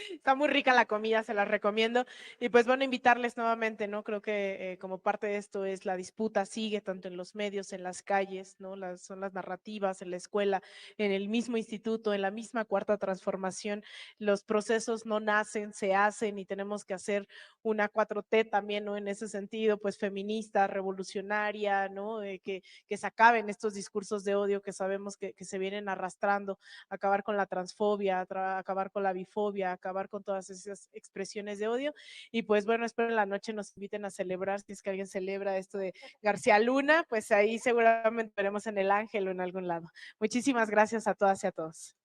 Está muy rica la comida, se la recomiendo. Y pues bueno, invitarles nuevamente, ¿no? Creo que como parte de esto es la disputa sigue tanto en los medios, en las calles, ¿no? Son las narrativas en la escuela, en el mismo instituto, en la misma cuarta transformación. Los procesos no nacen, se hacen y tenemos que hacer una 4T también, ¿no? En ese sentido, pues feminista, revolucionaria, ¿no? Que se acaben estos discursos de odio que sabemos que se vienen arrastrando, acabar con la transfobia, acabar con la bifobia, acabar con todas esas expresiones de odio. Y pues bueno, espero en la noche nos inviten a celebrar, si es que alguien celebra esto de García Luna, pues ahí seguramente veremos en el Ángel o en algún lado. Muchísimas gracias a todas y a todos.